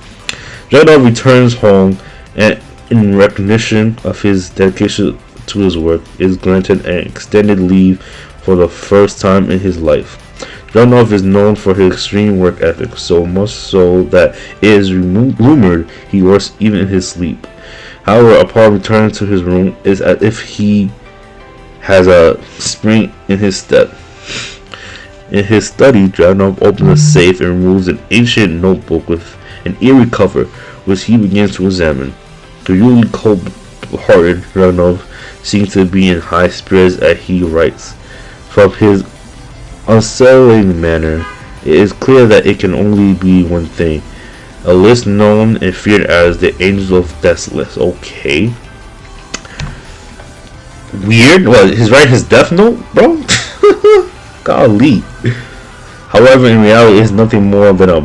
Dragunov returns home and, in recognition of his dedication to his work, is granted an extended leave for the first time in his life. Dragunov is known for his extreme work ethic, so much so that it is rumored he works even in his sleep. However, upon returning to his room, it is as if he has a spring in his step. In his study, Dragunov opens a safe and removes an ancient notebook with an eerie cover, which he begins to examine. The usually cold-hearted Dragunov seems to be in high spirits as he writes. From his unsettling manner, it is clear that it can only be one thing: a list known and feared as the Angels of Death list. Okay. Weird. What, he's writing his death note, bro? Golly. However, in reality, it's nothing more than a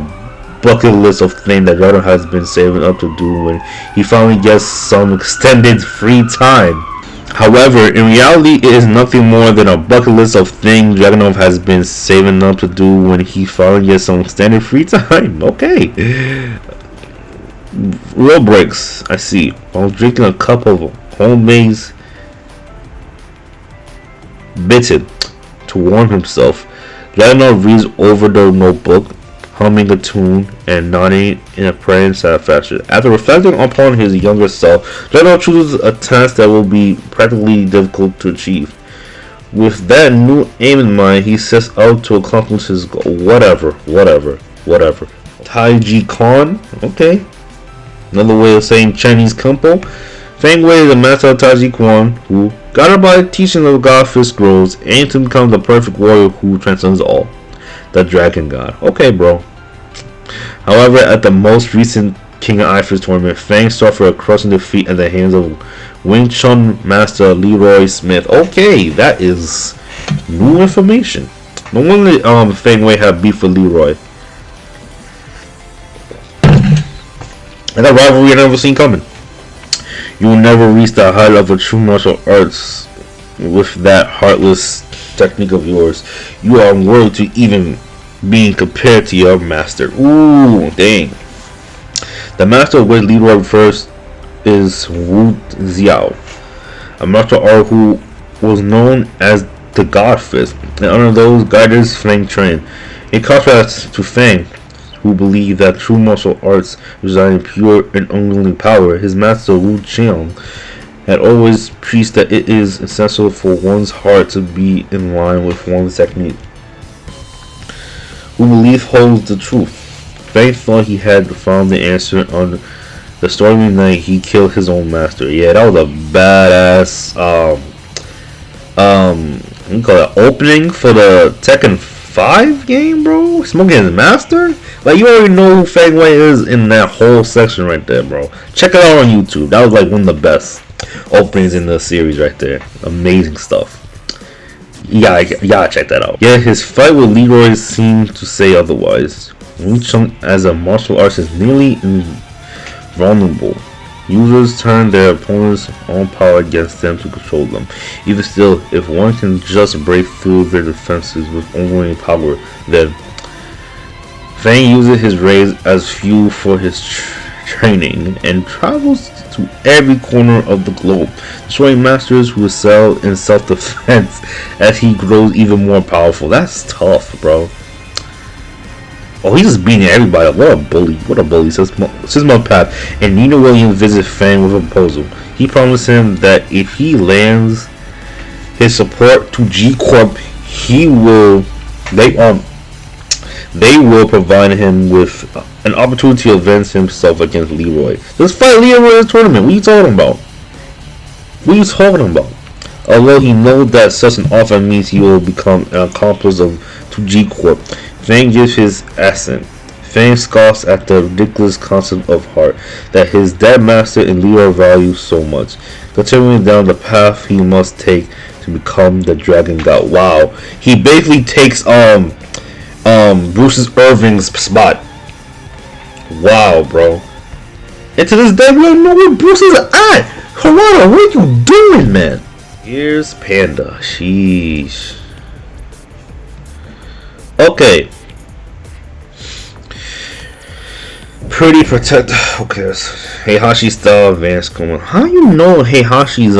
bucket list of things that Dragunov has been saving up to do when he finally gets some extended free time. However, in reality, it is nothing more than a bucket list of things Dragunov has been saving up to do when he finally gets some standard free time. Okay. Real breaks, I see. While drinking a cup of homemade bitted to warm himself, Dragunov reads over the notebook, humming a tune and nodding in a praying satisfaction. After reflecting upon his younger self, Dragunov chooses a task that will be practically difficult to achieve. With that new aim in mind, he sets out to accomplish his goal. Whatever. Taiji Khan, okay. Another way of saying Chinese Kempo. Feng Wei is the master of Taiji Kwan, who, guided by the teaching of God Fist Scrolls, aims to become the perfect warrior who transcends all. The Dragon God. Okay, bro. However, at the most recent King of Ifris tournament, Fang suffered a crushing defeat at the hands of Wing Chun Master Leroy Smith. Okay, that is new information. No wonder Feng Wei had beef with Leroy. And that rivalry I never seen coming. You will never reach the height of a true martial arts with that heartless technique of yours. You are unworthy to even being compared to your master. Ooh, dang. The master of which Leroy refers is Wu Xiao, a martial artist who was known as the God Fist, and under those guiders Fang trained. In contrast to Fang, who believed that true martial arts reside in pure and unlimited power, his master Wu Qiang had always preached that it is essential for one's heart to be in line with one's technique. Who belief holds the truth. Fang thought he had found the answer on the stormy night he killed his own master. Yeah, that was a badass what do you call it, opening for the Tekken 5 game, bro. Smoking his master? Like, you already know who Feng Wei is in that whole section right there, bro. Check it out on YouTube. That was like one of the best openings in the series right there. Amazing stuff. You gotta check that out. Yeah, his fight with Leroy seemed to say otherwise. Wing Chun as a martial artist is nearly invulnerable. Users turn their opponent's own power against them to control them. Even still, if one can just break through their defenses with overwhelming power, then Fang uses his rays as fuel for his training and travels to every corner of the globe, destroying masters who excel in self-defense as he grows even more powerful. That's tough, bro. Oh, he's just beating everybody. What a bully. Sisma Path and Nina Williams visit Fang with a proposal. He promised him that if he lands his support to G Corp, they will provide him with an opportunity to avenge himself against Leroy. Let's fight Leroy in the tournament. What are you talking about? Although he knows that such an offer means he will become an accomplice of 2G Corp, Fang gives his assent. Fang scoffs at the ridiculous concept of heart that his dead master and Leroy value so much, continuing down the path he must take to become the Dragon God. Wow, he basically takes Bruce's Irving's spot. Wow, bro. And to this day, we don't know where Bruce is at. Harada, what are you doing, man? Here's Panda. Sheesh. Okay. Pretty protect. Okay. Heihachi style advanced coming. How you know Heihashi's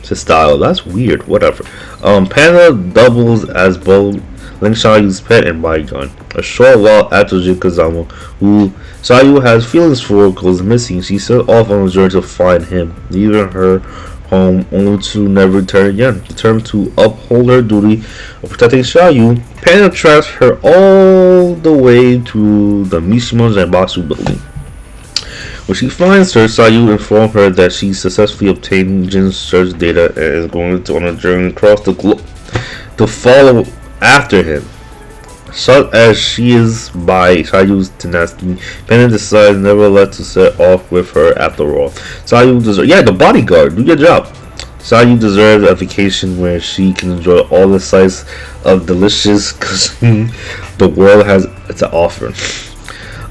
his style? That's weird. Whatever. Panda doubles as both Link Xiaoyu's pet and bodyguard. A short while after Kazama, who Xiaoyu has feelings for, goes missing, she set off on a journey to find him, leaving her home only to never return again. Determined to uphold her duty of protecting Xiaoyu, Panda tracks her all the way to the Mishima Zanbatsu building. When she finds her, Xiaoyu informs her that she successfully obtained Jin's search data and is going on a journey across the globe to follow after him. Shut as she is by Xiaoyu's tenacity, Panda decides nevertheless to set off with her after all. Xiaoyu deserves, the bodyguard, do your job. Xiaoyu deserves a vacation where she can enjoy all the sights of delicious cuisine the world has to offer.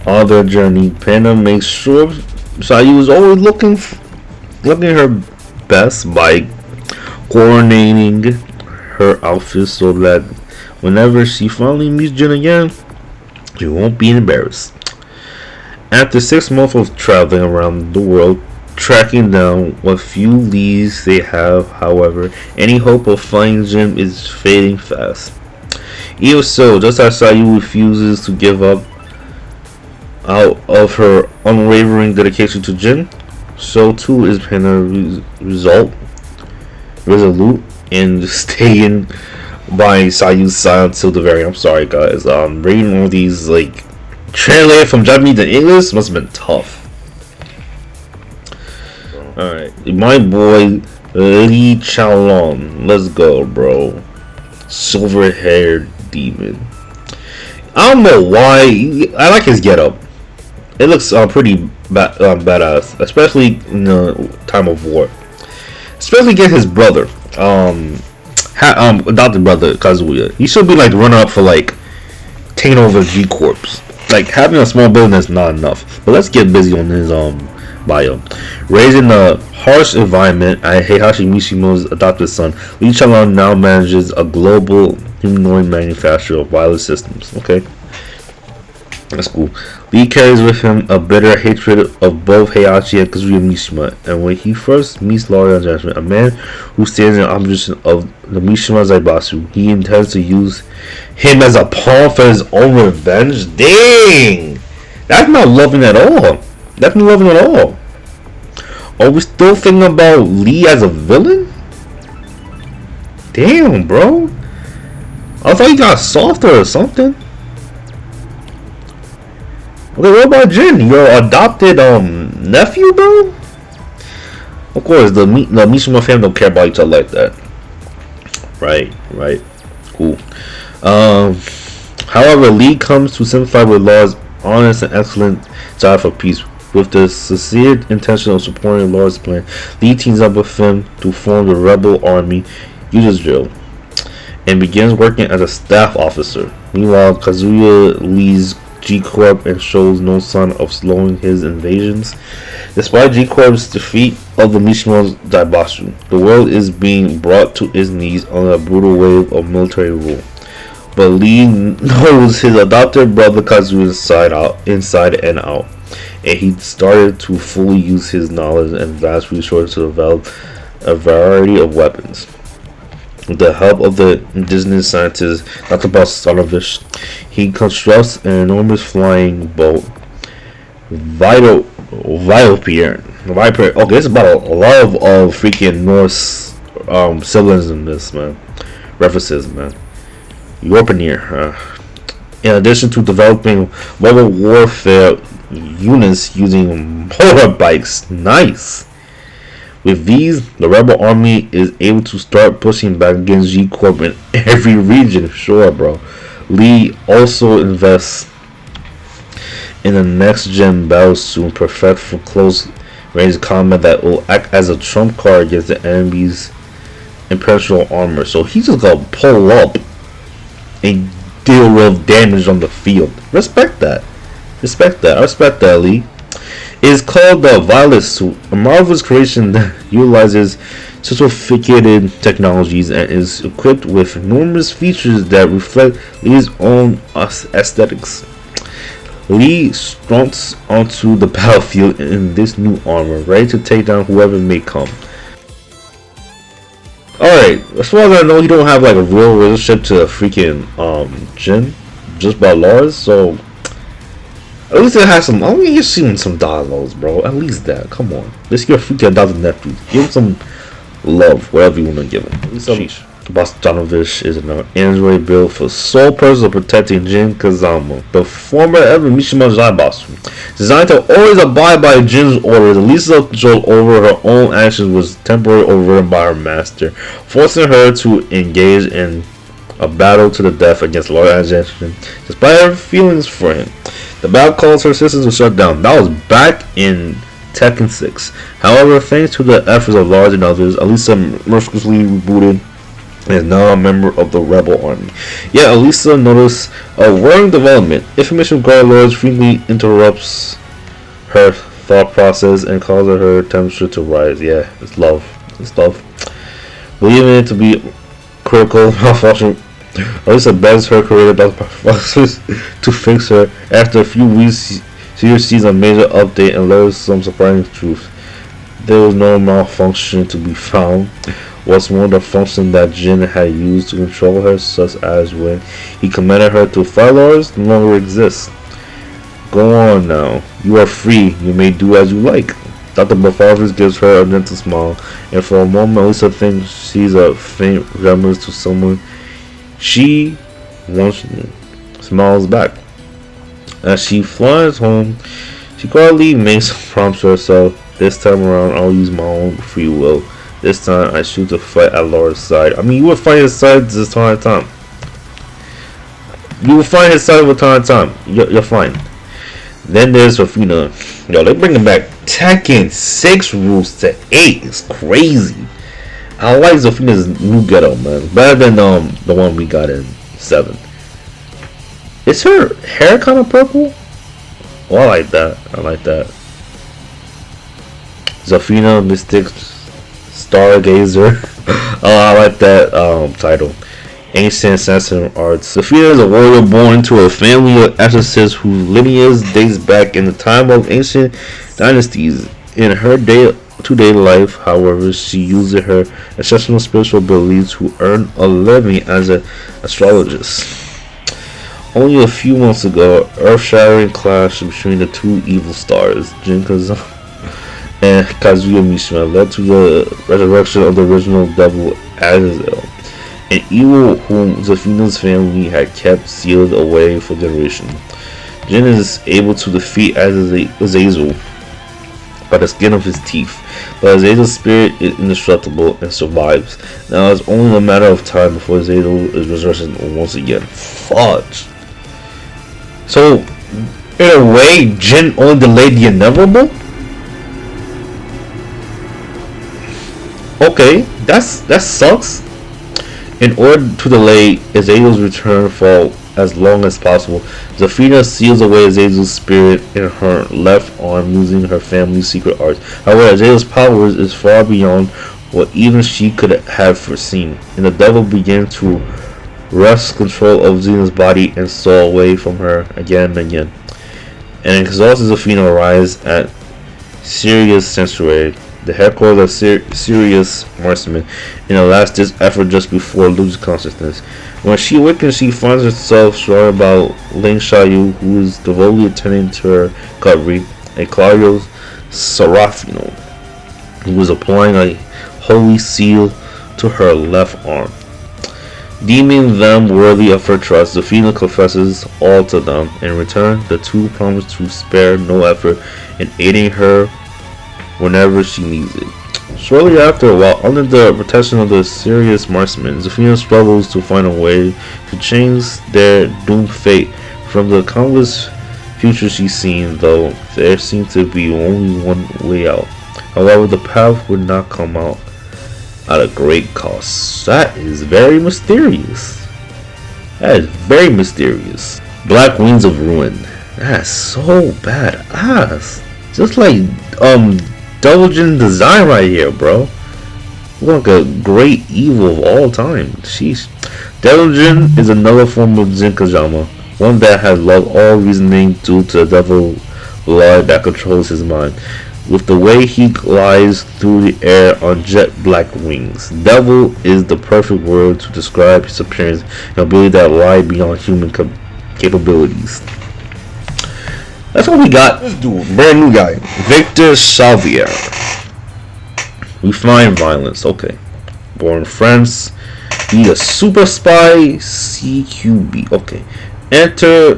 On their journey, Panda makes sure Xiaoyu is always looking her best by coordinating her outfit so that whenever she finally meets Jin again, she won't be embarrassed. After 6 months of traveling around the world, tracking down what few leads they have, however, any hope of finding Jin is fading fast. Even so, just as Sayu refuses to give up out of her unwavering dedication to Jin, so too is Pena resolute in staying by Sayu's side until the very end. I'm sorry, guys. Reading all these like translated from Japanese to English must have been tough. Alright, my boy Lee Chalon. Let's go, bro. Silver haired demon. I don't know why. I like his getup. It looks pretty badass, especially in the time of war. Especially against his brother, adopted brother Kazuya. He should be like the runner up for like taking over G Corps. Like having a small building is not enough. But let's get busy on his bio. Raised in a harsh environment at Heihachi Mishima's adopted son, Lee Chalon now manages a global humanoid manufacturer of wireless systems. Okay. That's cool. Lee carries with him a bitter hatred of both Heihachi and Kazuya Mishima, and when he first meets Laurel Judgment, a man who stands in opposition of the Mishima Zaibatsu, he intends to use him as a pawn for his own revenge. Dang! That's not loving at all. That's not loving at all. Are we still thinking about Lee as a villain? Damn, bro. I thought he got softer or something. Okay, what about Jin? Your adopted nephew, bro? Of course, the Mishima family don't care about each other like that. Right. Cool. However, Lee comes to sympathize with Law's honest and excellent desire for peace. With the sincere intention of supporting Law's plan, Lee teams up with him to form the rebel army, Yuzuriel, and begins working as a staff officer. Meanwhile, Kazuya leads G-Corp and shows no sign of slowing his invasions. Despite G-Corp's defeat of the Mishima Zaibatsu, the world is being brought to its knees under a brutal wave of military rule. But Lee knows his adopted brother Kazuya inside and out, and he started to fully use his knowledge and vast resources to develop a variety of weapons. With the help of the indigenous scientist Dr. Bastanovich, he constructs an enormous flying boat, Viper. Okay, it's about a lot of freaking Norse siblings in this, man. References, man. European. In addition to developing mobile warfare units using motorbikes. Nice. With these, the rebel army is able to start pushing back against G-Corp in every region. Sure, bro. Lee also invests in the next-gen battle suit perfect for close-range combat that will act as a trump card against the enemy's imperial armor. So he's just gonna pull up and deal real damage on the field. Respect that. I respect that, Lee. It is called the Violet Suit, a marvelous creation that utilizes sophisticated technologies and is equipped with enormous features that reflect Lee's own aesthetics. Lee stomps onto the battlefield in this new armor, ready to take down whoever may come. Alright, as far as I know, he don't have like a real relationship to freaking Jin, just by Lars, so at least it has some. I mean, you're seeing some dialogues, bro. At least that. Come on. Let's get freaking adopted nephew. Give him some love, whatever you want to give him. Sheesh. Bastanovich is an android built for sole purpose of protecting Jin Kazama, the former ever Mishima Zaibatsu. Designed to always abide by Jin's orders, Lisa's control over her own actions was temporarily overridden by her master, forcing her to engage in a battle to the death against Lord Anjashin, despite her feelings for him. The battle caused her systems to shut down. That was back in Tekken 6. However, thanks to the efforts of Lars and others, Elisa mercilessly rebooted and is now a member of the rebel army. Yet Elisa noticed a worrying development. Information regarding Lars frequently interrupts her thought process and causes her temperature to rise. Yeah, it's love. and stuff. Believing it to be critical malfunction, Alyssa begs her creator Dr. to fix her. After a few weeks, she sees a major update and learns some surprising truth. There was no malfunction to be found. What's more, the function that Jin had used to control her, such as when he commanded her to follow us, no longer exists. Go on now. You are free. You may do as you like. Dr. Barfalvis gives her a gentle smile, and for a moment Lisa thinks she's a faint resemblance to someone she once knew. Smiles back. As she flies home, she quietly makes a promise to herself. This time around, I'll use my own free will. This time, I choose to fight at Laura's side. I mean, you will fight his side this time at time. You will find his side with time at time. You're fine. Then there's Rafina. Yo, they're bringing back Tekken 6 rules to 8. It's crazy. I like Zafina's new ghetto, man. Better than the one we got in 7. Is her hair kind of purple? Oh, I like that. I like that. Zafina Mystic Stargazer. I like that title. Ancient Assassin Arts. Zafina is a warrior born into a family of exorcists whose lineage dates back in the time of ancient dynasties. In her day-to-day life, however, she uses her exceptional spiritual abilities to earn a living as an astrologist. Only a few months ago, earth-shattering clash between the two evil stars, Jin Kazama and Kazuya Mishima, led to the resurrection of the original devil Azazel, an evil whom Zafina's family had kept sealed away for generations. Jin is able to defeat Azazel by the skin of his teeth, but Azazel's spirit is indestructible and survives. Now it's only a matter of time before Azazel is resurrected once again. Fudge. So, in a way, Jin only delayed the inevitable? Okay, that sucks. In order to delay Azazel's return for as long as possible, Zafina seals away Azazel's spirit in her left arm using her family's secret arts. However, Azazel's powers is far beyond what even she could have foreseen, and the devil began to wrest control of Zena's body and stole away from her again and again. An exhausted Zafina arrives at Sirius Sanctuary, the headquarters of Sirius Marksman, in a last-ditch effort just before losing consciousness. When she awakens, she finds herself surrounded by Ling Xiaoyu, who is devotedly attending to her recovery, and Claudio Serafino, who is applying a holy seal to her left arm. Deeming them worthy of her trust, Zafina confesses all to them. In return, the two promise to spare no effort in aiding her whenever she needs it. Shortly after, while under the protection of the Sirius Marksman, Zafina struggles to find a way to change their doomed fate. From the countless futures she's seen, though, there seems to be only one way out. However, the path would not come out at a great cost. That is very mysterious. That is very mysterious. Black Wings of Ruin. That's so badass. Just like Diligent design right here, bro. Like a great evil of all time. Sheesh. Diligent is another form of Jin Kazama, one that has lost all reasoning due to the devil blood that controls his mind. With the way he glides through the air on jet black wings, devil is the perfect word to describe his appearance and ability that lie beyond human capabilities. That's what we got. This dude, brand new guy, Victor Xavier. Refined violence. Okay. Born in France. He's a super spy. CQB. Okay. Enter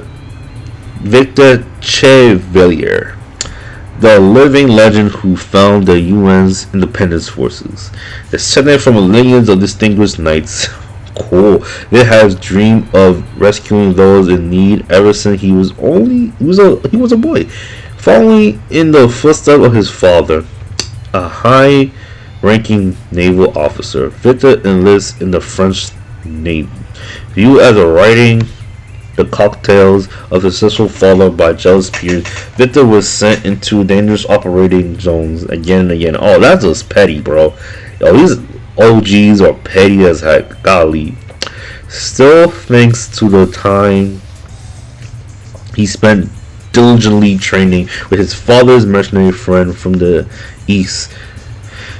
Victor Chevalier, the living legend who found the UN's independence forces. Descended from a lineage of distinguished knights. Cool. They has dreamed of rescuing those in need ever since he was a boy. Following in the footsteps of his father, a high-ranking naval officer, Victor enlists in the French Navy. Viewed as a riding the cocktails of his successful father by jealous peers, Victor was sent into dangerous operating zones again and again. Oh, that's just petty, bro. Yo, these OGs are petty as heck. Golly. Still, thanks to the time he spent diligently training with his father's mercenary friend from the east,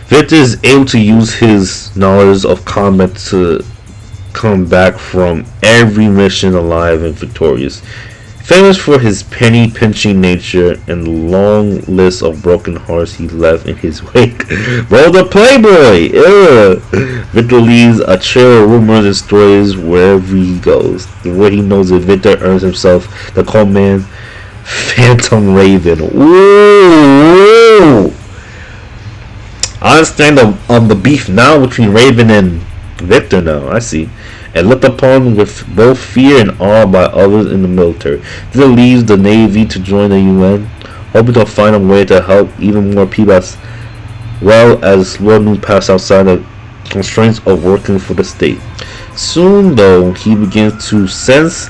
Victor is able to use his knowledge of combat to come back from every mission alive and victorious. Famous for his penny pinching nature and the long list of broken hearts he left in his wake. Bro, the Playboy! Ugh. Victor leaves a trail of rumors and stories wherever he goes. The way he knows it, Victor earns himself the call man Phantom Raven. Ooh! I understand the beef now between Raven and Victor now. I see. And looked upon with both fear and awe by others in the military. This leaves the Navy to join the UN, hoping to find a way to help even more people as well as explore new paths outside the constraints of working for the state. Soon, though, he begins to sense.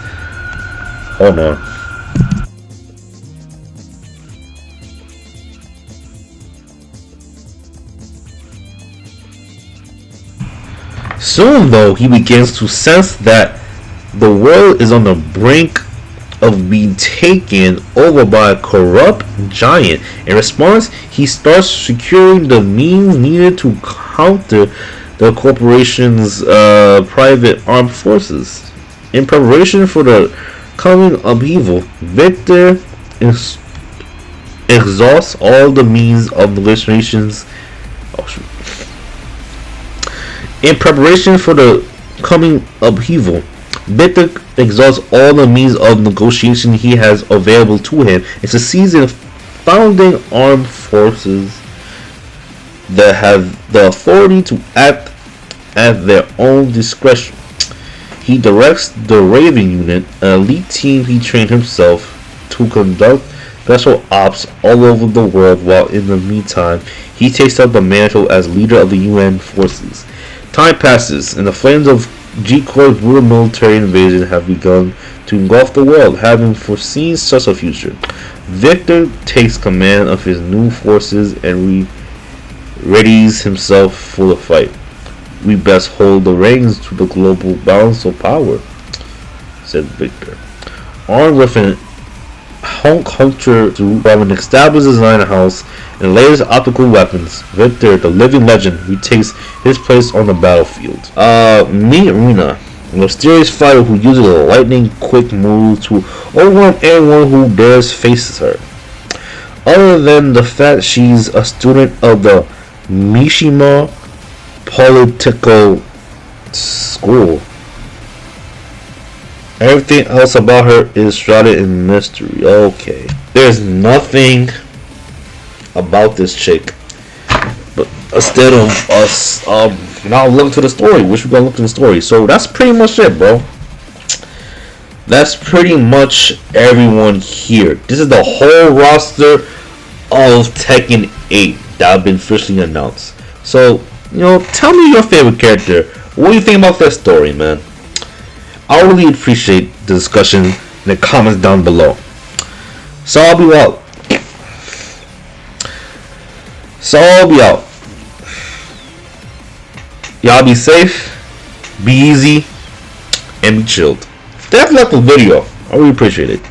Oh no. Soon, though, he begins to sense that the world is on the brink of being taken over by a corrupt giant. In response, he starts securing the means needed to counter the corporation's private armed forces. In preparation for the coming upheaval, Victor exhausts all the means of negotiations. In preparation for the coming upheaval, Victor exhausts all the means of negotiation he has available to him and succeeds in founding armed forces that have the authority to act at their own discretion. He directs the Raven Unit, an elite team he trained himself, to conduct special ops all over the world, while in the meantime, he takes up the mantle as leader of the UN forces. Time passes, and the flames of G-Corps' brutal military invasion have begun to engulf the world. Having foreseen such a future, Victor takes command of his new forces and readies himself for the fight. We best hold the reins to the global balance of power, said Victor. Armed with an hunter from an established designer house and latest optical weapons, Victor, the living legend, retakes his place on the battlefield. Meet Rena, a mysterious fighter who uses a lightning-quick move to overwhelm anyone who dares face her. Other than the fact she's a student of the Mishima Political School, everything else about her is shrouded in mystery. Okay. There's nothing about this chick. But instead of us now looking to the story, which we're gonna look to the story. So that's pretty much it, bro. That's pretty much everyone here. This is the whole roster of Tekken 8 that have been officially announced. So, tell me your favorite character. What do you think about that story, man? I really appreciate the discussion in the comments down below. So I'll be out. Y'all be safe, be easy, and be chilled. Thanks for the video. I really appreciate it.